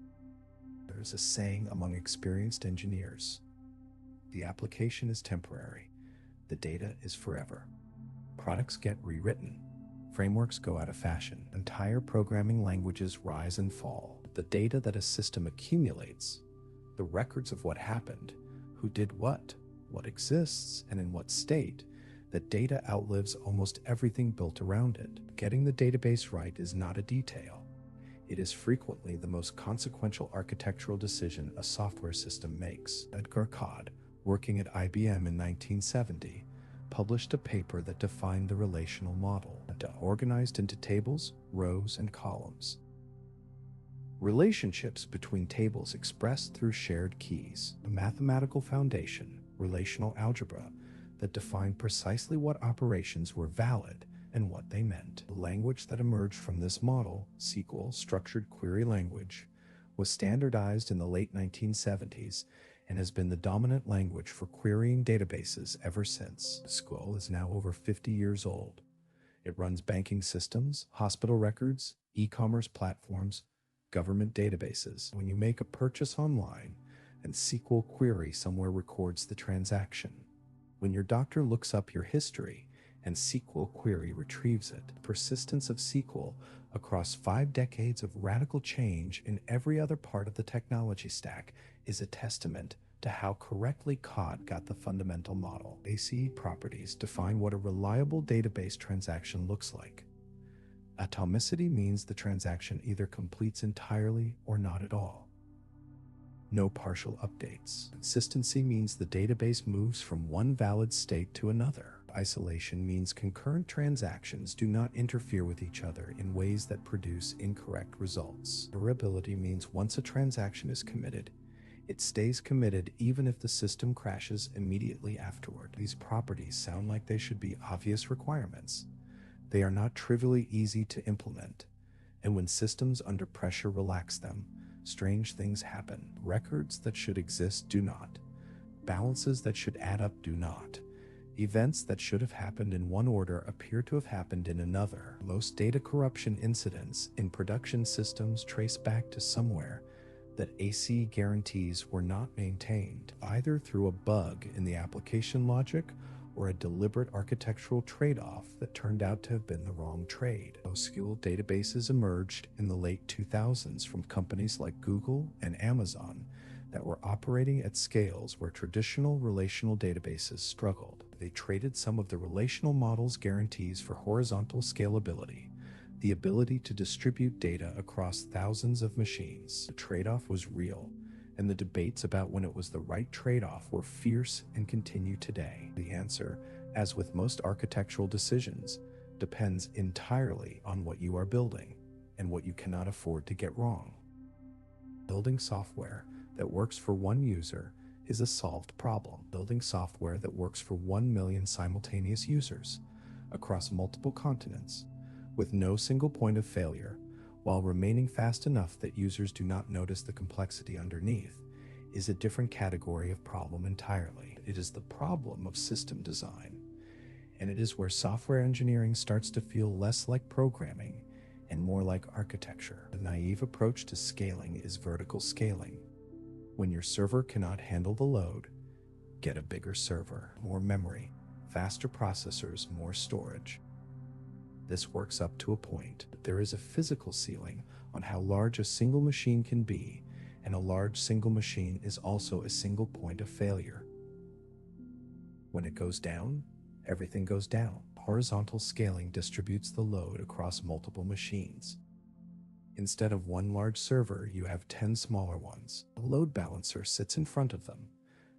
There is a saying among experienced engineers: the application is temporary, the data is forever. Products get rewritten. Frameworks go out of fashion. Entire programming languages rise and fall. The data that a system accumulates, the records of what happened, who did what exists, and in what state, that data outlives almost everything built around it. Getting the database right is not a detail. It is frequently the most consequential architectural decision a software system makes. Edgar Codd, working at IBM in 1970, published a paper that defined the relational model, organized into tables, rows, and columns. Relationships between tables expressed through shared keys, a mathematical foundation, relational algebra, that defined precisely what operations were valid and what they meant. The language that emerged from this model, SQL, structured query language, was standardized in the late 1970s and has been the dominant language for querying databases ever since. SQL is now over 50 years old. It runs banking systems, hospital records, e-commerce platforms, government databases. When you make a purchase online, and SQL query somewhere records the transaction. When your doctor looks up your history, and SQL query retrieves it. The persistence of SQL across 5 decades of radical change in every other part of the technology stack is a testament to how correctly Codd got the fundamental model. ACE properties define what a reliable database transaction looks like. Atomicity means the transaction either completes entirely or not at all. No partial updates. Consistency means the database moves from one valid state to another. Isolation means concurrent transactions do not interfere with each other in ways that produce incorrect results. Durability means once a transaction is committed, it stays committed even if the system crashes immediately afterward. These properties sound like they should be obvious requirements. They are not trivially easy to implement, and when systems under pressure relax them, strange things happen. Records that should exist do not. Balances that should add up do not. Events that should have happened in one order appear to have happened in another. Most data corruption incidents in production systems trace back to somewhere that AC guarantees were not maintained, either through a bug in the application logic or a deliberate architectural trade-off that turned out to have been the wrong trade. NoSQL databases emerged in the late 2000s from companies like Google and Amazon that were operating at scales where traditional relational databases struggled. They traded some of the relational model's guarantees for horizontal scalability, the ability to distribute data across thousands of machines. The trade-off was real, and the debates about when it was the right trade-off were fierce and continue today. The answer, as with most architectural decisions, depends entirely on what you are building and what you cannot afford to get wrong. Building software that works for one user is a solved problem. Building software that works for 1 million simultaneous users across multiple continents with no single point of failure, while remaining fast enough that users do not notice the complexity underneath, is a different category of problem entirely. It is the problem of system design, and it is where software engineering starts to feel less like programming and more like architecture. The naive approach to scaling is vertical scaling. When your server cannot handle the load, get a bigger server, more memory, faster processors, more storage. This works up to a point, but there is a physical ceiling on how large a single machine can be, and a large single machine is also a single point of failure. When it goes down, everything goes down. Horizontal scaling distributes the load across multiple machines. Instead of one large server, you have 10 smaller ones. A load balancer sits in front of them,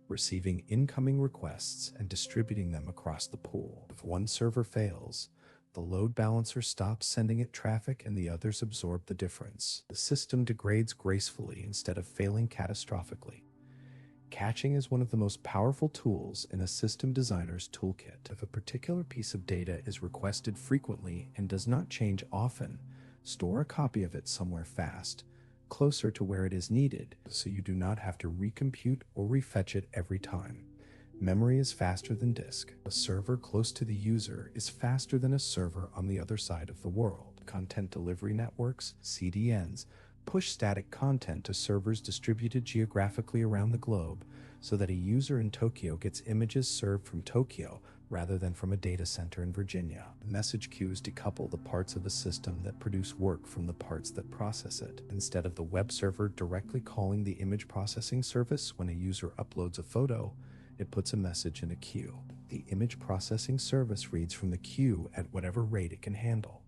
receiving incoming requests and distributing them across the pool. If one server fails, the load balancer stops sending it traffic and the others absorb the difference. The system degrades gracefully instead of failing catastrophically. Caching is one of the most powerful tools in a system designer's toolkit. If a particular piece of data is requested frequently and does not change often, store a copy of it somewhere fast, closer to where it is needed, so you do not have to recompute or refetch it every time. Memory is faster than disk. A server close to the user is faster than a server on the other side of the world. Content delivery networks, CDNs, push static content to servers distributed geographically around the globe so that a user in Tokyo gets images served from Tokyo rather than from a data center in Virginia. Message queues decouple the parts of the system that produce work from the parts that process it. Instead of the web server directly calling the image processing service when a user uploads a photo, it puts a message in a queue. The image processing service reads from the queue at whatever rate it can handle.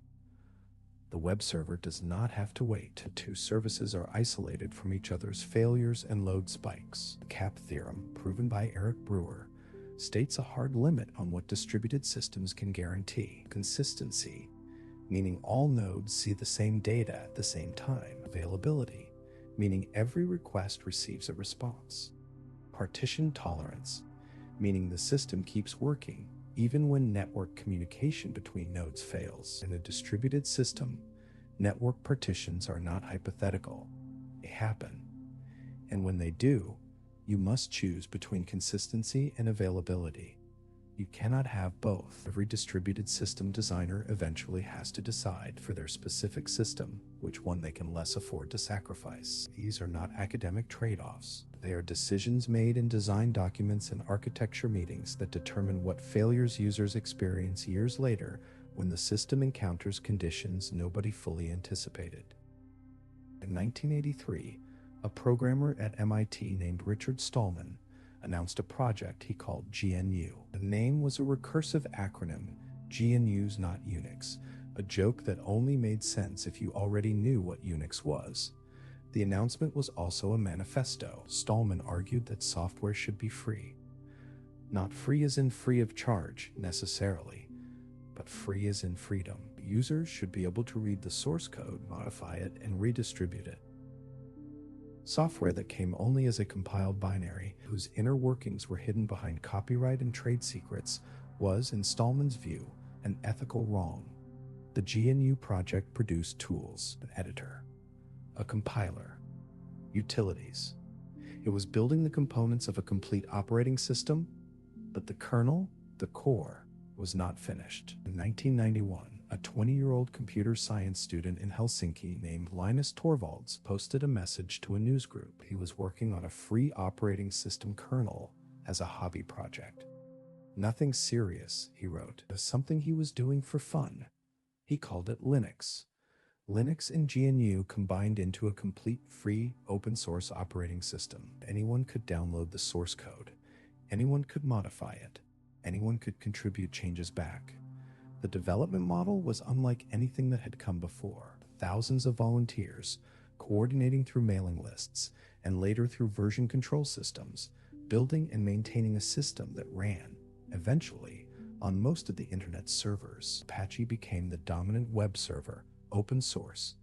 The web server does not have to wait. Two services are isolated from each other's failures and load spikes. The CAP theorem, proven by Brewer, states a hard limit on what distributed systems can guarantee. Consistency, meaning all nodes see the same data at the same time. Availability, meaning every request receives a response. Partition tolerance, meaning the system keeps working even when network communication between nodes fails. In a distributed system, network partitions are not hypothetical. They happen. And when they do, you must choose between consistency and availability. You cannot have both. Every distributed system designer eventually has to decide for their specific system which one they can less afford to sacrifice. These are not academic trade-offs. They are decisions made in design documents and architecture meetings that determine what failures users experience years later when the system encounters conditions nobody fully anticipated. In 1983, a programmer at MIT named Richard Stallman announced a project he called GNU. The name was a recursive acronym, GNU's not Unix, a joke that only made sense if you already knew what Unix was. The announcement was also a manifesto. Stallman argued that software should be free. Not free as in free of charge, necessarily, but free as in freedom. Users should be able to read the source code, modify it, and redistribute it. Software that came only as a compiled binary, whose inner workings were hidden behind copyright and trade secrets, was, in Stallman's view, an ethical wrong. The GNU project produced tools, an editor, a compiler, utilities. It was building the components of a complete operating system, but the kernel, the core, was not finished. In 1991, a 20-year-old computer science student in Helsinki named Linus Torvalds posted a message to a news group. He was working on a free operating system kernel as a hobby project. Nothing serious, he wrote. It was something he was doing for fun. He called it Linux. Linux and GNU combined into a complete free open-source operating system. Anyone could download the source code. Anyone could modify it. Anyone could contribute changes back. The development model was unlike anything that had come before. Thousands of volunteers, coordinating through mailing lists, and later through version control systems, building and maintaining a system that ran, eventually, on most of the internet's servers. Apache became the dominant web server, open source.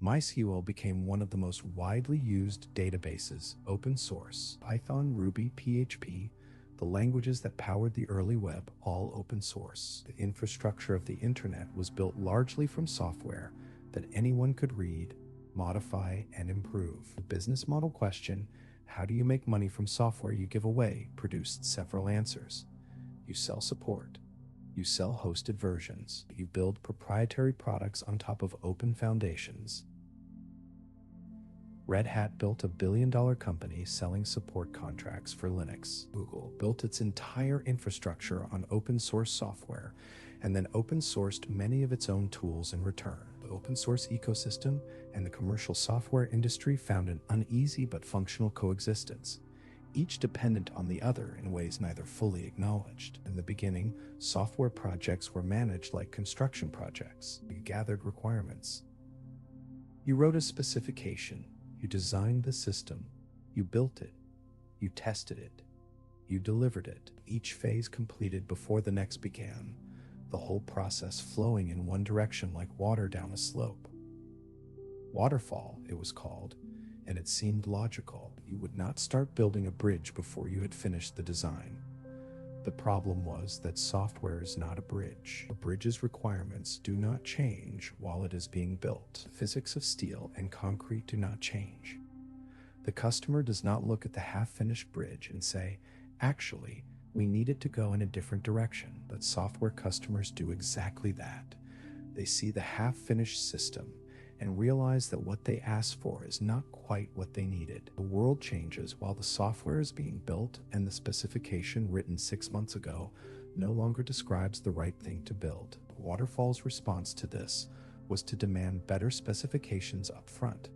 MySQL became one of the most widely used databases, open source. Python, Ruby, PHP, the languages that powered the early web, all open source. The infrastructure of the internet was built largely from software that anyone could read, modify, and improve. The business model question, how do you make money from software you give away, produced several answers. You sell support. You sell hosted versions. You build proprietary products on top of open foundations. Red Hat built a billion-dollar company selling support contracts for Linux. Google built its entire infrastructure on open-source software and then open-sourced many of its own tools in return. The open-source ecosystem and the commercial software industry found an uneasy but functional coexistence, each dependent on the other in ways neither fully acknowledged. In the beginning, software projects were managed like construction projects. You gathered requirements. You wrote a specification. You designed the system, you built it, you tested it, you delivered it, each phase completed before the next began, the whole process flowing in one direction like water down a slope. Waterfall, it was called, and it seemed logical. You would not start building a bridge before you had finished the design. The problem was that software is not a bridge. A bridge's requirements do not change while it is being built. The physics of steel and concrete do not change. The customer does not look at the half-finished bridge and say, actually, we need it to go in a different direction. But software customers do exactly that. They see the half-finished system and realize that what they asked for is not quite what they needed. The world changes while the software is being built, and the specification written 6 months ago no longer describes the right thing to build. Waterfall's response to this was to demand better specifications up front.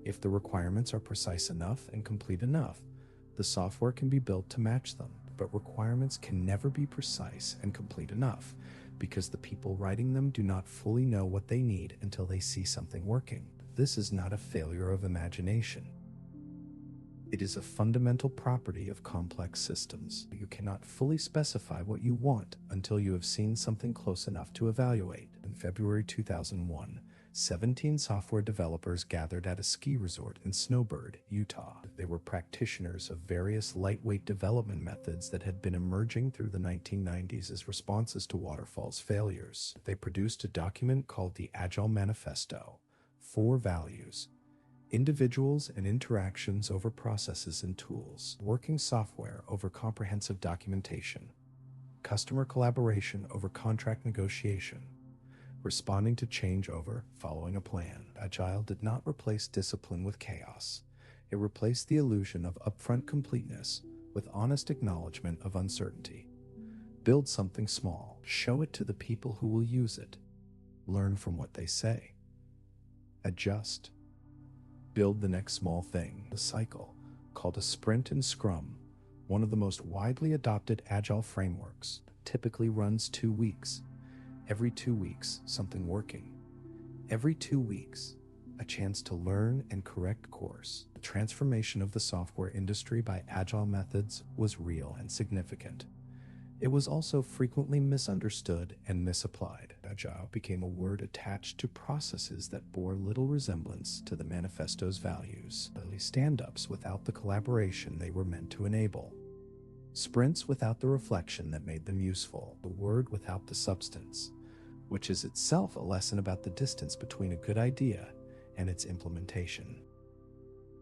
If the requirements are precise enough and complete enough, the software can be built to match them, but requirements can never be precise and complete enough because the people writing them do not fully know what they need until they see something working. This is not a failure of imagination. It is a fundamental property of complex systems. You cannot fully specify what you want until you have seen something close enough to evaluate. In February 2001, 17 software developers gathered at a ski resort in Snowbird, Utah. They were practitioners of various lightweight development methods that had been emerging through the 1990s as responses to Waterfall's failures. They produced a document called the Agile Manifesto, 4 values: individuals and interactions over processes and tools, working software over comprehensive documentation, customer collaboration over contract negotiation, responding to change over following a plan. Agile did not replace discipline with chaos. It replaced the illusion of upfront completeness with honest acknowledgement of uncertainty. Build something small. Show it to the people who will use it. Learn from what they say. Adjust. Build the next small thing. The cycle, called a sprint in Scrum, one of the most widely adopted Agile frameworks, typically runs 2 weeks. Every 2 weeks, something working. Every 2 weeks, a chance to learn and correct course. The transformation of the software industry by Agile methods was real and significant. It was also frequently misunderstood and misapplied. Agile became a word attached to processes that bore little resemblance to the manifesto's values. Early stand-ups without the collaboration they were meant to enable. Sprints without the reflection that made them useful. The word without the substance, which is itself a lesson about the distance between a good idea and its implementation.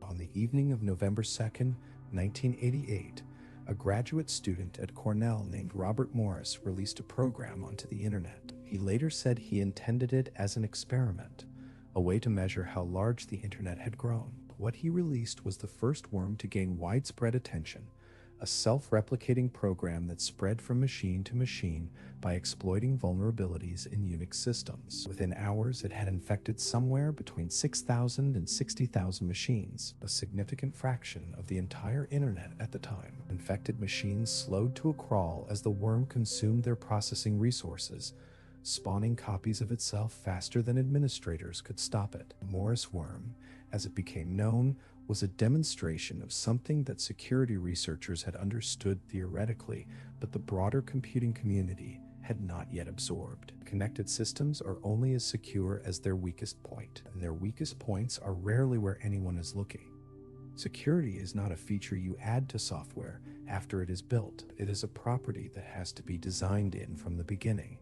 On the evening of November 2nd, 1988, a graduate student at Cornell named Robert Morris released a program onto the internet. He later said he intended it as an experiment, a way to measure how large the internet had grown. What he released was the first worm to gain widespread attention, a self-replicating program that spread from machine to machine by exploiting vulnerabilities in Unix systems. Within hours, it had infected somewhere between 6,000 and 60,000 machines, a significant fraction of the entire internet at the time. Infected machines slowed to a crawl as the worm consumed their processing resources, spawning copies of itself faster than administrators could stop it. The Morris worm, as it became known, was a demonstration of something that security researchers had understood theoretically, but the broader computing community had not yet absorbed. Connected systems are only as secure as their weakest point, and their weakest points are rarely where anyone is looking. Security is not a feature you add to software after it is built. It is a property that has to be designed in from the beginning,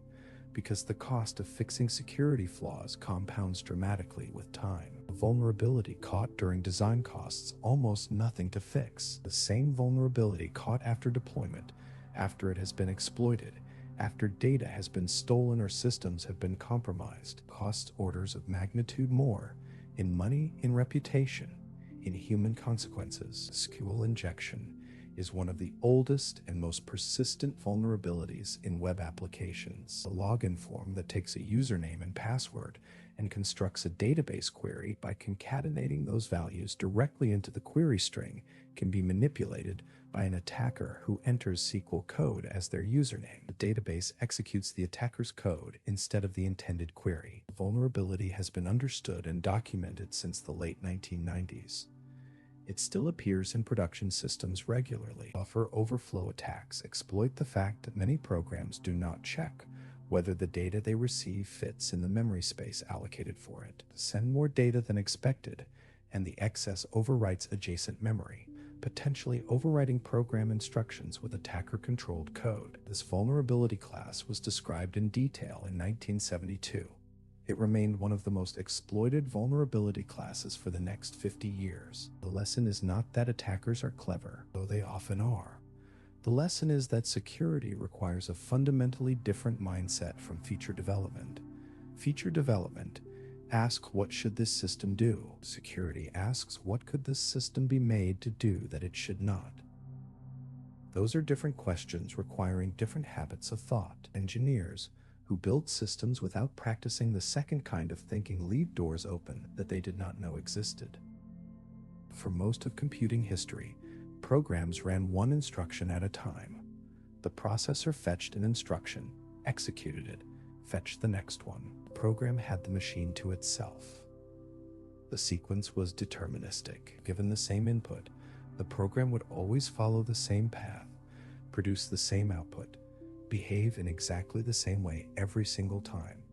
because the cost of fixing security flaws compounds dramatically with time. A vulnerability caught during design costs almost nothing to fix. The same vulnerability caught after deployment, after it has been exploited, after data has been stolen or systems have been compromised, costs orders of magnitude more in money, in reputation, in human consequences. SQL injection is one of the oldest and most persistent vulnerabilities in web applications. A login form that takes a username and password and constructs a database query by concatenating those values directly into the query string can be manipulated by an attacker who enters SQL code as their username. The database executes the attacker's code instead of the intended query. The vulnerability has been understood and documented since the late 1990s. It still appears in production systems regularly. Buffer overflow attacks exploit the fact that many programs do not check whether the data they receive fits in the memory space allocated for it. Send more data than expected, and the excess overwrites adjacent memory, potentially overwriting program instructions with attacker-controlled code. This vulnerability class was described in detail in 1972. It remained one of the most exploited vulnerability classes for the next 50 years. The lesson is not that attackers are clever, though they often are. The lesson is that security requires a fundamentally different mindset from feature development. Feature development asks, what should this system do? Security asks, what could this system be made to do that it should not? Those are different questions requiring different habits of thought. Engineers who build systems without practicing the second kind of thinking leave doors open that they did not know existed. For most of computing history, programs ran one instruction at a time. The processor fetched an instruction, executed it, fetched the next one. The program had the machine to itself. The sequence was deterministic. Given the same input, the program would always follow the same path, produce the same output, behave in exactly the same way every single time.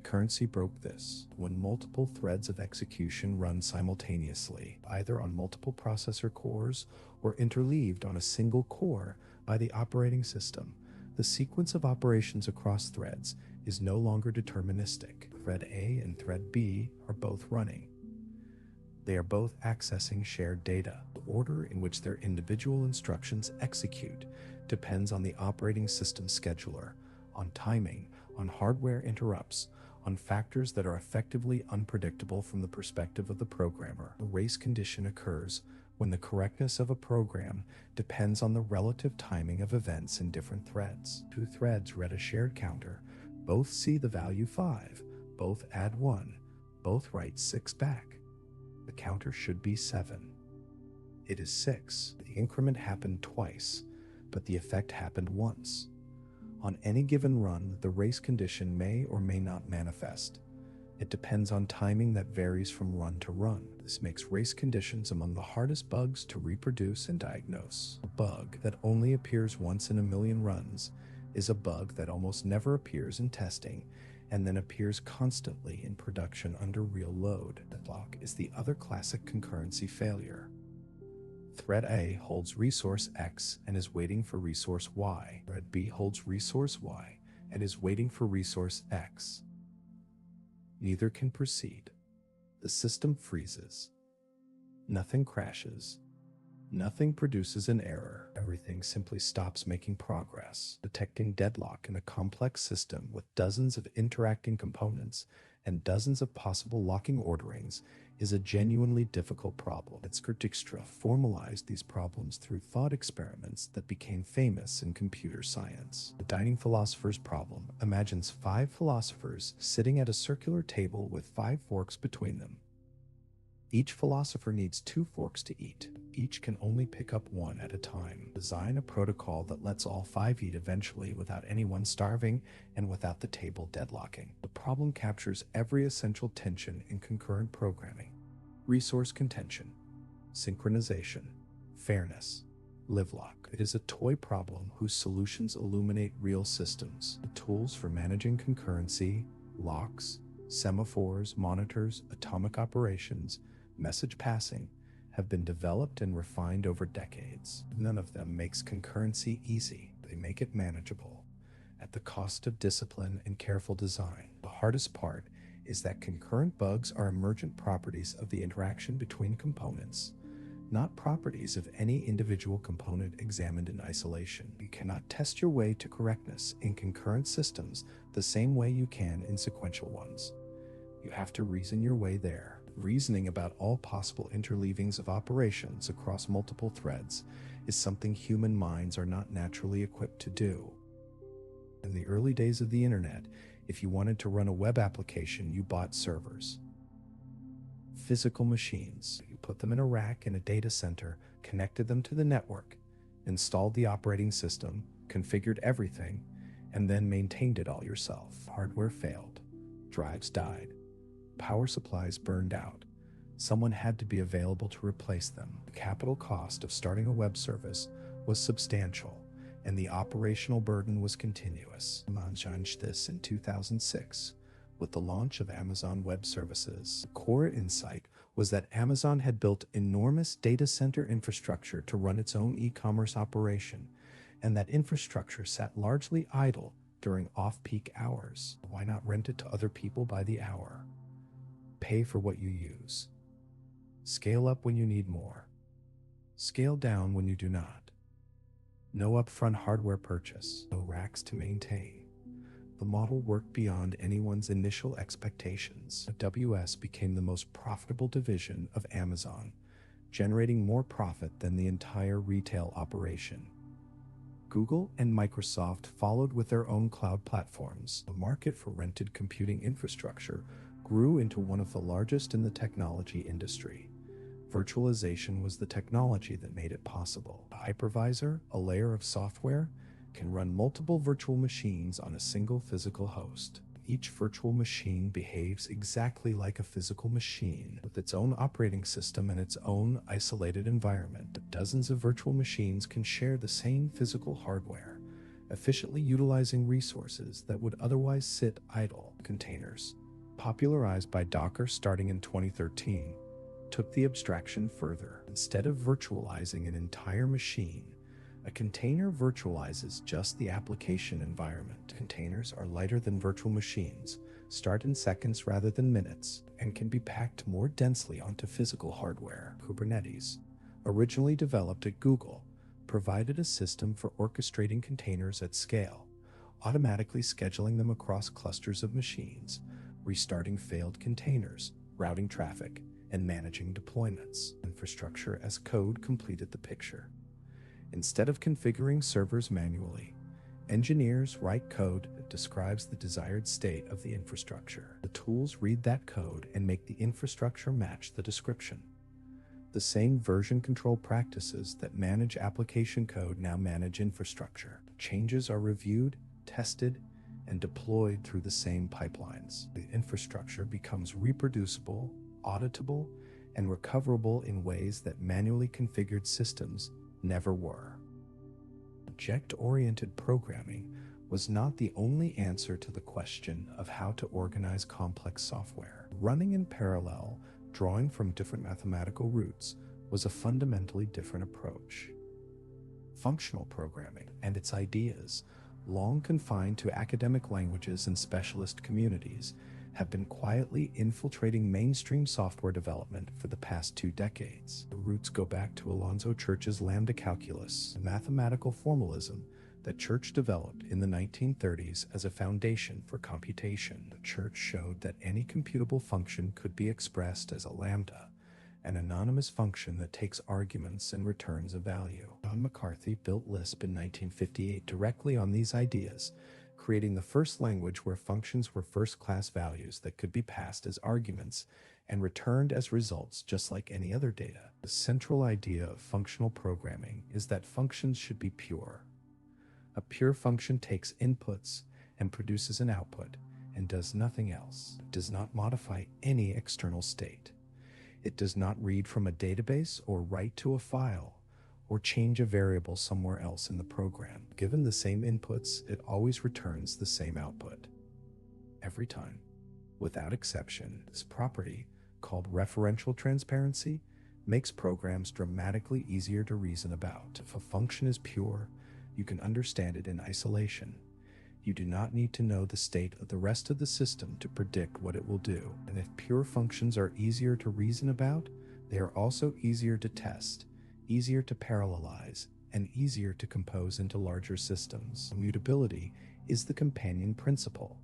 Concurrency broke this when multiple threads of execution run simultaneously, either on multiple processor cores or interleaved on a single core by the operating system. The sequence of operations across threads is no longer deterministic. Thread A and thread B are both running. They are both accessing shared data. The order in which their individual instructions execute depends on the operating system scheduler, on timing, on hardware interrupts, on factors that are effectively unpredictable from the perspective of the programmer. A race condition occurs when the correctness of a program depends on the relative timing of events in different threads. Two threads read a shared counter, both see the value 5, both add 1, both write 6 back. The counter should be 7. It is 6. The increment happened twice, but the effect happened once. On any given run, the race condition may or may not manifest. It depends on timing that varies from run to run. This makes race conditions among the hardest bugs to reproduce and diagnose. A bug that only appears once in a million runs is a bug that almost never appears in testing and then appears constantly in production under real load. Deadlock is the other classic concurrency failure. Thread A holds resource X and is waiting for resource Y. Thread B holds resource Y and is waiting for resource X. Neither can proceed. The system freezes. Nothing crashes. Nothing produces an error. Everything simply stops making progress. Detecting deadlock in a complex system with dozens of interacting components and dozens of possible locking orderings is a genuinely difficult problem. Edgar Dijkstra formalized these problems through thought experiments that became famous in computer science. The dining philosopher's problem imagines 5 philosophers sitting at a circular table with 5 forks between them. Each philosopher needs 2 forks to eat. Each can only pick up 1 at a time. Design a protocol that lets all 5 eat eventually without anyone starving and without the table deadlocking. The problem captures every essential tension in concurrent programming: resource contention, synchronization, fairness, livelock. It is a toy problem whose solutions illuminate real systems. The tools for managing concurrency, locks, semaphores, monitors, atomic operations, message passing, have been developed and refined over decades. None of them makes concurrency easy. They make it manageable, at the cost of discipline and careful design. The hardest part is that concurrent bugs are emergent properties of the interaction between components, not properties of any individual component examined in isolation. You cannot test your way to correctness in concurrent systems the same way you can in sequential ones. You have to reason your way there. Reasoning about all possible interleavings of operations across multiple threads is something human minds are not naturally equipped to do. In the early days of the internet, if you wanted to run a web application, you bought servers. Physical machines. You put them in a rack in a data center, connected them to the network, installed the operating system, configured everything, and then maintained it all yourself. Hardware failed. Drives died. Power supplies burned out. Someone had to be available to replace them. The capital cost of starting a web service was substantial, and the operational burden was continuous. Amazon changed this in 2006 with the launch of Amazon Web Services. The core insight was that Amazon had built enormous data center infrastructure to run its own e-commerce operation, and that infrastructure sat largely idle during off-peak hours. Why not rent it to other people by the hour? Pay for what you use. Scale up when you need more. Scale down when you do not. No upfront hardware purchase, no racks to maintain. The model worked beyond anyone's initial expectations. AWS became the most profitable division of Amazon, generating more profit than the entire retail operation. Google and Microsoft followed with their own cloud platforms. The market for rented computing infrastructure grew into one of the largest in the technology industry. Virtualization was the technology that made it possible. A hypervisor, a layer of software, can run multiple virtual machines on a single physical host. Each virtual machine behaves exactly like a physical machine, with its own operating system and its own isolated environment. Dozens of virtual machines can share the same physical hardware, efficiently utilizing resources that would otherwise sit idle. Containers, popularized by Docker starting in 2013, took the abstraction further. Instead of virtualizing an entire machine, a container virtualizes just the application environment. Containers are lighter than virtual machines, start in seconds rather than minutes, and can be packed more densely onto physical hardware. Kubernetes, originally developed at Google, provided a system for orchestrating containers at scale, automatically scheduling them across clusters of machines, restarting failed containers, routing traffic, and managing deployments. Infrastructure as code completed the picture. Instead of configuring servers manually, engineers write code that describes the desired state of the infrastructure. The tools read that code and make the infrastructure match the description. The same version control practices that manage application code now manage infrastructure. Changes are reviewed, tested, and deployed through the same pipelines. The infrastructure becomes reproducible, auditable, and recoverable in ways that manually configured systems never were. Object-oriented programming was not the only answer to the question of how to organize complex software. Running in parallel, drawing from different mathematical roots, was a fundamentally different approach. Functional programming and its ideas, long confined to academic languages and specialist communities, have been quietly infiltrating mainstream software development for the past 2 decades. The roots go back to Alonzo Church's lambda calculus, a mathematical formalism that Church developed in the 1930s as a foundation for computation. Church showed that any computable function could be expressed as a lambda, an anonymous function that takes arguments and returns a value. John McCarthy built Lisp in 1958 directly on these ideas, creating the first language where functions were first-class values that could be passed as arguments and returned as results just like any other data. The central idea of functional programming is that functions should be pure. A pure function takes inputs and produces an output and does nothing else. It does not modify any external state. It does not read from a database or write to a file or change a variable somewhere else in the program. Given the same inputs, it always returns the same output. Every time, without exception. This property, called referential transparency, makes programs dramatically easier to reason about. If a function is pure, you can understand it in isolation. You do not need to know the state of the rest of the system to predict what it will do. And if pure functions are easier to reason about, they are also easier to test, easier to parallelize, and easier to compose into larger systems. Immutability is the companion principle.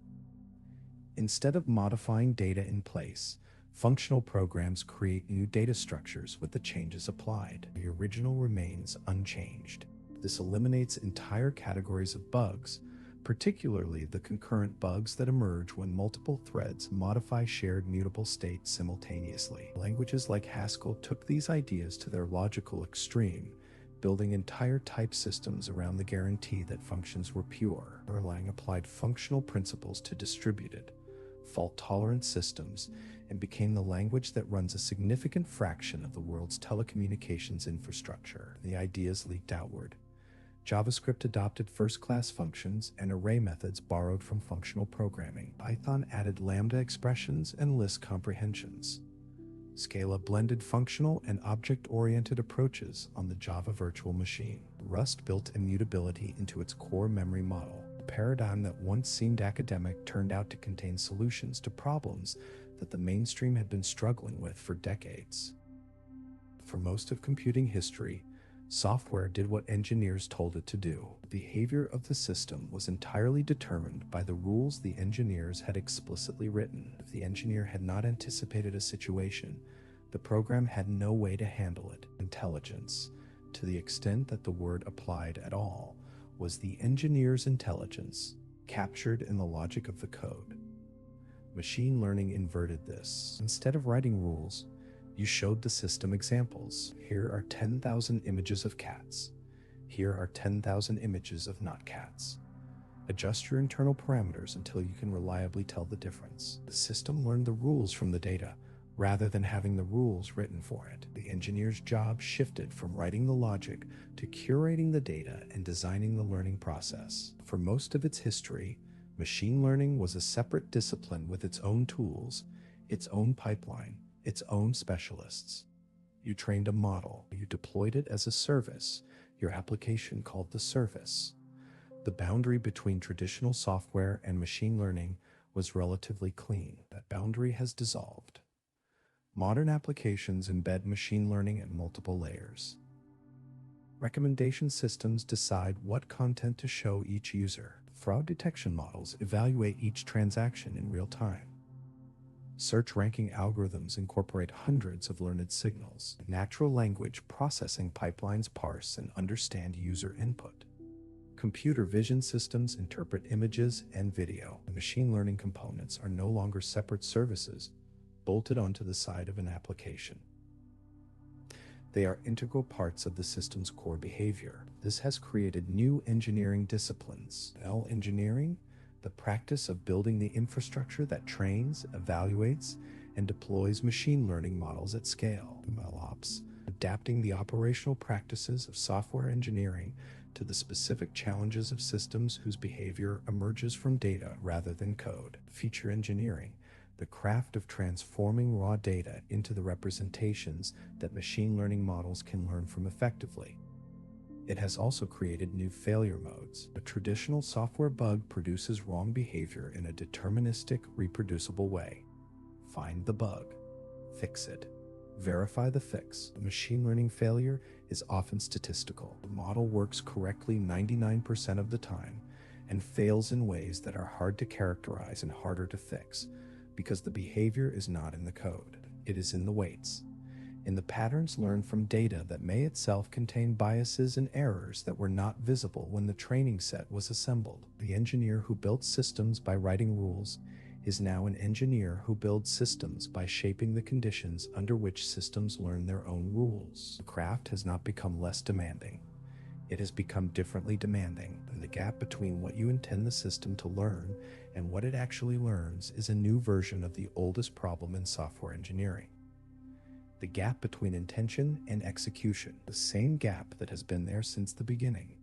Instead of modifying data in place, functional programs create new data structures with the changes applied. The original remains unchanged. This eliminates entire categories of bugs, particularly the concurrent bugs that emerge when multiple threads modify shared mutable states simultaneously. Languages like Haskell took these ideas to their logical extreme, building entire type systems around the guarantee that functions were pure. Erlang applied functional principles to distributed, fault-tolerant systems and became the language that runs a significant fraction of the world's telecommunications infrastructure. The ideas leaked outward. JavaScript adopted first-class functions and array methods borrowed from functional programming. Python added lambda expressions and list comprehensions. Scala blended functional and object-oriented approaches on the Java virtual machine. Rust built immutability into its core memory model. A paradigm that once seemed academic turned out to contain solutions to problems that the mainstream had been struggling with for decades. For most of computing history, software did what engineers told it to do. The behavior of the system was entirely determined by the rules the engineers had explicitly written. If the engineer had not anticipated a situation, the program had no way to handle it. Intelligence, to the extent that the word applied at all, was the engineer's intelligence, captured in the logic of the code. Machine learning inverted this. Instead of writing rules, you showed the system examples. Here are 10,000 images of cats. Here are 10,000 images of not cats. Adjust your internal parameters until you can reliably tell the difference. The system learned the rules from the data, rather than having the rules written for it. The engineer's job shifted from writing the logic to curating the data and designing the learning process. For most of its history, machine learning was a separate discipline with its own tools, its own pipeline, its own specialists. You trained a model, you deployed it as a service, your application called the service. The boundary between traditional software and machine learning was relatively clean. That boundary has dissolved. Modern applications embed machine learning at multiple layers. Recommendation systems decide what content to show each user. Fraud detection models evaluate each transaction in real time. Search ranking algorithms incorporate hundreds of learned signals. Natural language processing pipelines parse and understand user input. Computer vision systems interpret images and video. Machine learning components are no longer separate services bolted onto the side of an application. They are integral parts of the system's core behavior. This has created new engineering disciplines. ML engineering, the practice of building the infrastructure that trains, evaluates, and deploys machine learning models at scale. MLOps, adapting the operational practices of software engineering to the specific challenges of systems whose behavior emerges from data rather than code. Feature engineering, the craft of transforming raw data into the representations that machine learning models can learn from effectively. It has also created new failure modes. A traditional software bug produces wrong behavior in a deterministic, reproducible way. Find the bug, fix it, verify the fix. A machine learning failure is often statistical. The model works correctly 99% of the time and fails in ways that are hard to characterize and harder to fix, because the behavior is not in the code. It is in the weights, in the patterns learned from data that may itself contain biases and errors that were not visible when the training set was assembled. The engineer who built systems by writing rules is now an engineer who builds systems by shaping the conditions under which systems learn their own rules. The craft has not become less demanding. It has become differently demanding, and the gap between what you intend the system to learn and what it actually learns is a new version of the oldest problem in software engineering. The gap between intention and execution, the same gap that has been there since the beginning.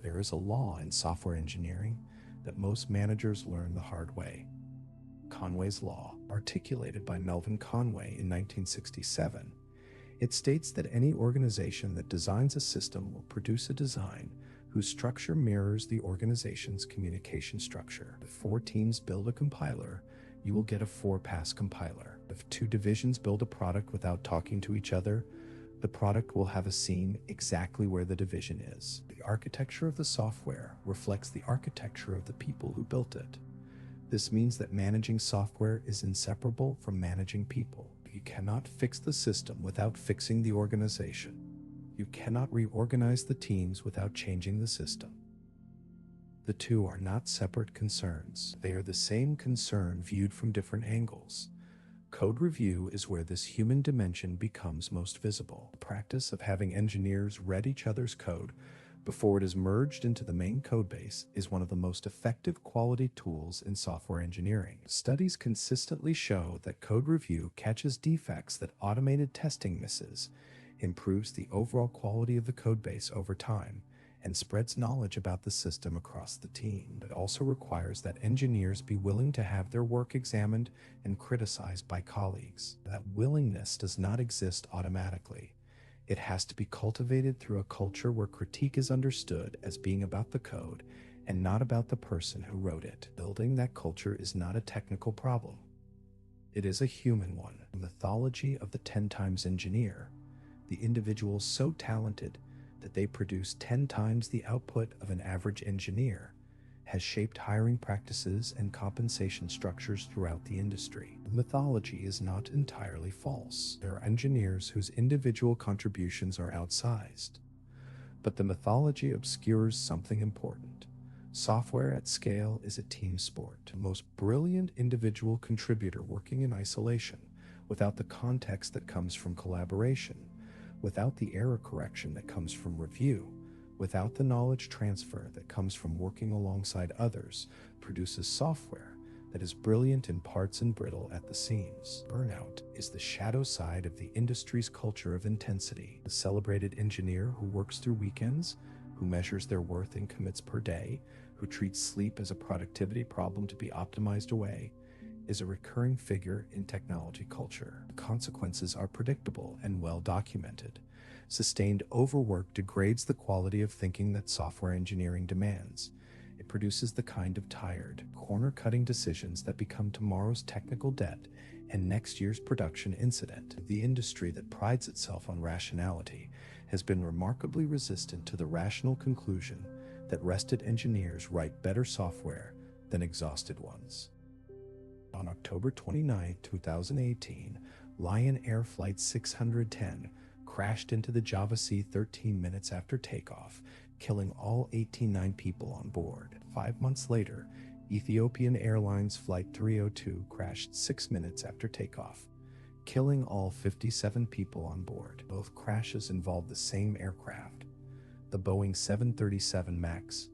There is a law in software engineering that most managers learn the hard way. Conway's Law, articulated by Melvin Conway in 1967. It states that any organization that designs a system will produce a design whose structure mirrors the organization's communication structure. If 4 teams build a compiler, you will get a 4-pass compiler. If 2 divisions build a product without talking to each other, the product will have a seam exactly where the division is. The architecture of the software reflects the architecture of the people who built it. This means that managing software is inseparable from managing people. You cannot fix the system without fixing the organization. You cannot reorganize the teams without changing the system. The two are not separate concerns. They are the same concern viewed from different angles. Code review is where this human dimension becomes most visible. The practice of having engineers read each other's code before it is merged into the main codebase is one of the most effective quality tools in software engineering. Studies consistently show that code review catches defects that automated testing misses, improves the overall quality of the codebase over time, and spreads knowledge about the system across the team. It also requires that engineers be willing to have their work examined and criticized by colleagues. That willingness does not exist automatically. It has to be cultivated through a culture where critique is understood as being about the code and not about the person who wrote it. Building that culture is not a technical problem. It is a human one. The mythology of the 10 times engineer, the individual so talented that they produce 10 times the output of an average engineer, has shaped hiring practices and compensation structures throughout the industry. The mythology is not entirely false. There are engineers whose individual contributions are outsized. But the mythology obscures something important. Software at scale is a team sport. The most brilliant individual contributor working in isolation, without the context that comes from collaboration, without the error correction that comes from review, without the knowledge transfer that comes from working alongside others, produces software that is brilliant in parts and brittle at the seams. Burnout is the shadow side of the industry's culture of intensity. The celebrated engineer who works through weekends, who measures their worth in commits per day, who treats sleep as a productivity problem to be optimized away, is a recurring figure in technology culture. The consequences are predictable and well documented. Sustained overwork degrades the quality of thinking that software engineering demands. It produces the kind of tired, corner-cutting decisions that become tomorrow's technical debt and next year's production incident. The industry that prides itself on rationality has been remarkably resistant to the rational conclusion that rested engineers write better software than exhausted ones. On October 29, 2018, Lion Air Flight 610 crashed into the Java Sea 13 minutes after takeoff, killing all 89 people on board. 5 months later, Ethiopian Airlines Flight 302 crashed 6 minutes after takeoff, killing all 57 people on board. Both crashes involved the same aircraft, the Boeing 737 MAX.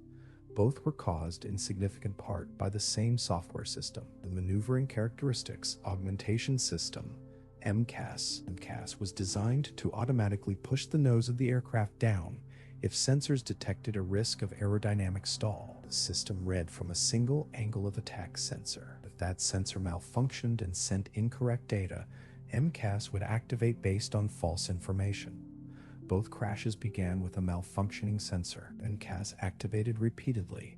Both were caused in significant part by the same software system. The Maneuvering Characteristics Augmentation System, MCAS. MCAS was designed to automatically push the nose of the aircraft down if sensors detected a risk of aerodynamic stall. The system read from a single angle of attack sensor. If that sensor malfunctioned and sent incorrect data, MCAS would activate based on false information. Both crashes began with a malfunctioning sensor. MCAS activated repeatedly.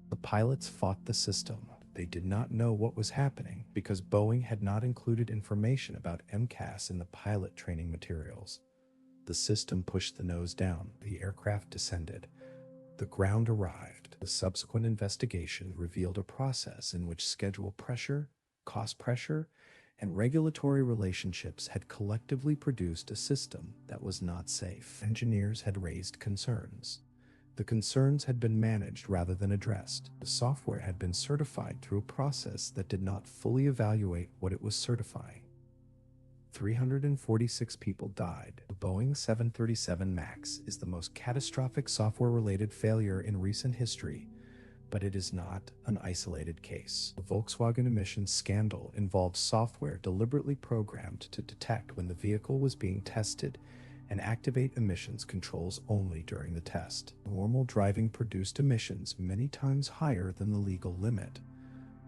The pilots fought the system. They did not know what was happening because Boeing had not included information about MCAS in the pilot training materials. The system pushed the nose down. The aircraft descended. The ground arrived. The subsequent investigation revealed a process in which schedule pressure, cost pressure, and regulatory relationships had collectively produced a system that was not safe. Engineers had raised concerns. The concerns had been managed rather than addressed. The software had been certified through a process that did not fully evaluate what it was certifying. 346 people died. The Boeing 737 MAX is the most catastrophic software-related failure in recent history, but it is not an isolated case. The Volkswagen emissions scandal involved software deliberately programmed to detect when the vehicle was being tested and activate emissions controls only during the test. Normal driving produced emissions many times higher than the legal limit.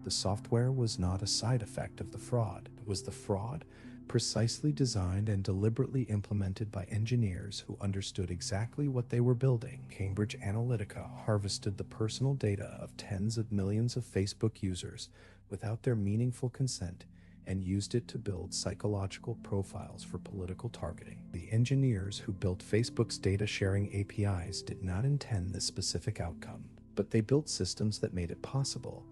The software was not a side effect of the fraud. It was the fraud precisely designed and deliberately implemented by engineers who understood exactly what they were building. Cambridge Analytica harvested the personal data of tens of millions of Facebook users without their meaningful consent and used it to build psychological profiles for political targeting. The engineers who built Facebook's data sharing APIs did not intend this specific outcome, but they built systems that made it possible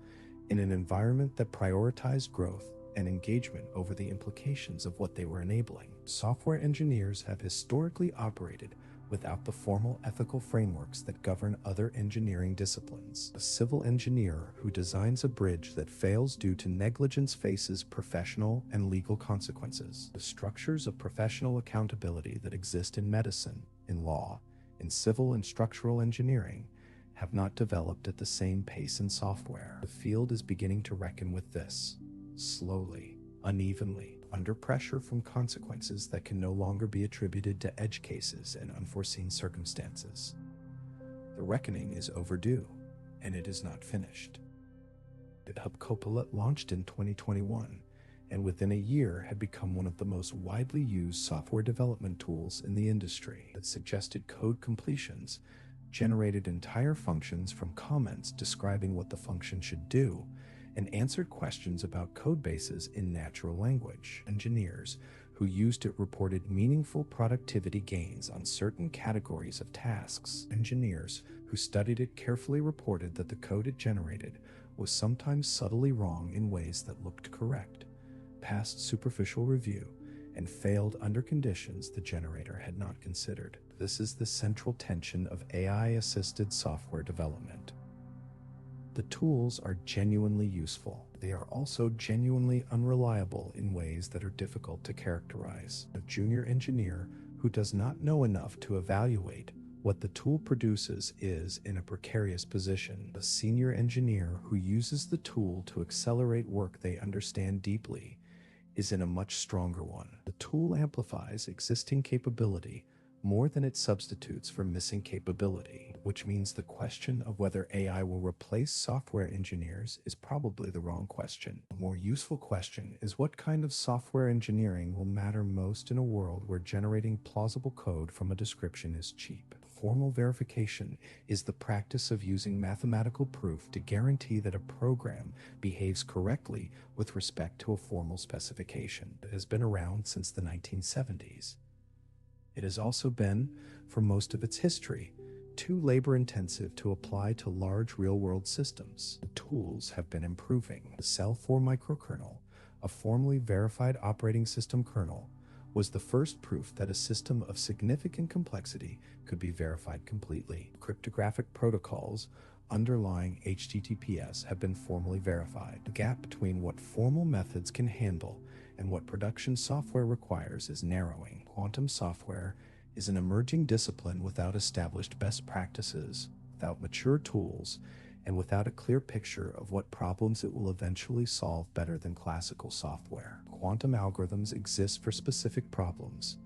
in an environment that prioritized growth and engagement over the implications of what they were enabling. Software engineers have historically operated without the formal ethical frameworks that govern other engineering disciplines. A civil engineer who designs a bridge that fails due to negligence faces professional and legal consequences. The structures of professional accountability that exist in medicine, in law, in civil and structural engineering have not developed at the same pace in software. The field is beginning to reckon with this. Slowly, unevenly, under pressure from consequences that can no longer be attributed to edge cases and unforeseen circumstances. The reckoning is overdue, and it is not finished. GitHub Copilot launched in 2021, and within a year had become one of the most widely used software development tools in the industry. It suggested code completions, generated entire functions from comments describing what the function should do, and answered questions about code bases in natural language. Engineers who used it reported meaningful productivity gains on certain categories of tasks. Engineers who studied it carefully reported that the code it generated was sometimes subtly wrong in ways that looked correct, passed superficial review, and failed under conditions the generator had not considered. This is the central tension of AI-assisted software development. The tools are genuinely useful. They are also genuinely unreliable in ways that are difficult to characterize. A junior engineer who does not know enough to evaluate What the tool produces is, in a precarious position, a senior engineer who uses the tool to accelerate work they understand deeply is in a much stronger one. The tool amplifies existing capability more than it substitutes for missing capability, which means the question of whether AI will replace software engineers is probably the wrong question. A more useful question is what kind of software engineering will matter most in a world where generating plausible code from a description is cheap. Formal verification is the practice of using mathematical proof to guarantee that a program behaves correctly with respect to a formal specification. It has been around since the 1970s. It has also been, for most of its history, too labor-intensive to apply to large real-world systems. The tools have been improving. The Cell 4 microkernel, a formally verified operating system kernel, was the first proof that a system of significant complexity could be verified completely. Cryptographic protocols underlying HTTPS have been formally verified. The gap between what formal methods can handle and what production software requires is narrowing. Quantum software is an emerging discipline without established best practices, without mature tools, and without a clear picture of what problems it will eventually solve better than classical software. Quantum algorithms exist for specific problems,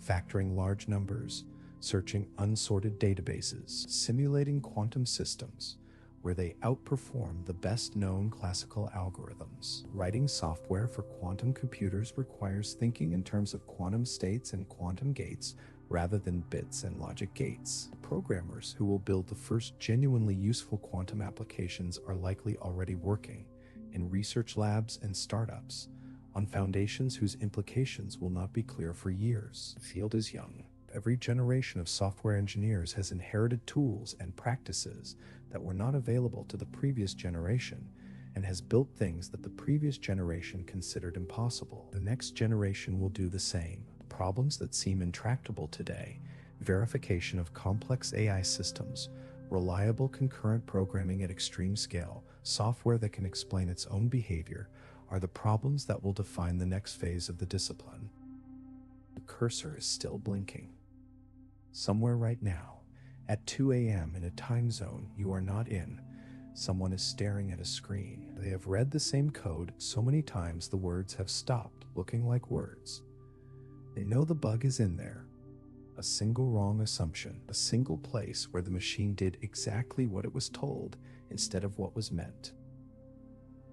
factoring large numbers, searching unsorted databases, simulating quantum systems, where they outperform the best-known classical algorithms. Writing software for quantum computers requires thinking in terms of quantum states and quantum gates rather than bits and logic gates. Programmers who will build the first genuinely useful quantum applications are likely already working in research labs and startups on foundations whose implications will not be clear for years. The field is young. Every generation of software engineers has inherited tools and practices that were not available to the previous generation and has built things that the previous generation considered impossible. The next generation will do the same. Problems that seem intractable today, verification of complex AI systems, reliable concurrent programming at extreme scale, software that can explain its own behavior, are the problems that will define the next phase of the discipline. The cursor is still blinking. Somewhere right now, at 2 a.m. in a time zone you are not in, someone is staring at a screen. They have read the same code so many times the words have stopped looking like words. They know the bug is in there. A single wrong assumption, a single place where the machine did exactly what it was told instead of what was meant.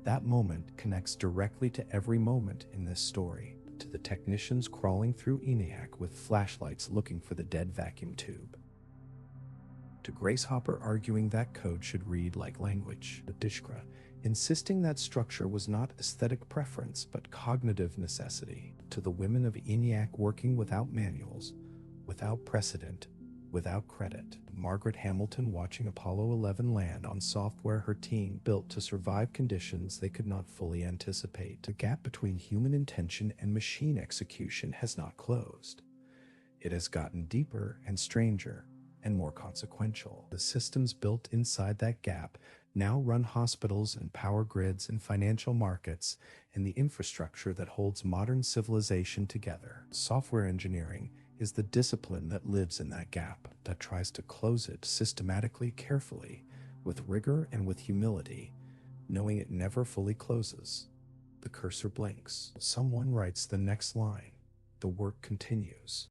That moment connects directly to every moment in this story, to the technicians crawling through ENIAC with flashlights looking for the dead vacuum tube, to Grace Hopper arguing that code should read like language, to Dijkstra insisting that structure was not aesthetic preference but cognitive necessity, to the women of ENIAC working without manuals, without precedent, without credit, Margaret Hamilton watching Apollo 11 land on software her team built to survive conditions they could not fully anticipate. The gap between human intention and machine execution has not closed. It has gotten deeper and stranger and more consequential. The systems built inside that gap now run hospitals and power grids and financial markets and the infrastructure that holds modern civilization together. Software engineering is the discipline that lives in that gap, that tries to close it systematically, carefully, with rigor and with humility, knowing it never fully closes. The cursor blinks. Someone writes the next line. The work continues.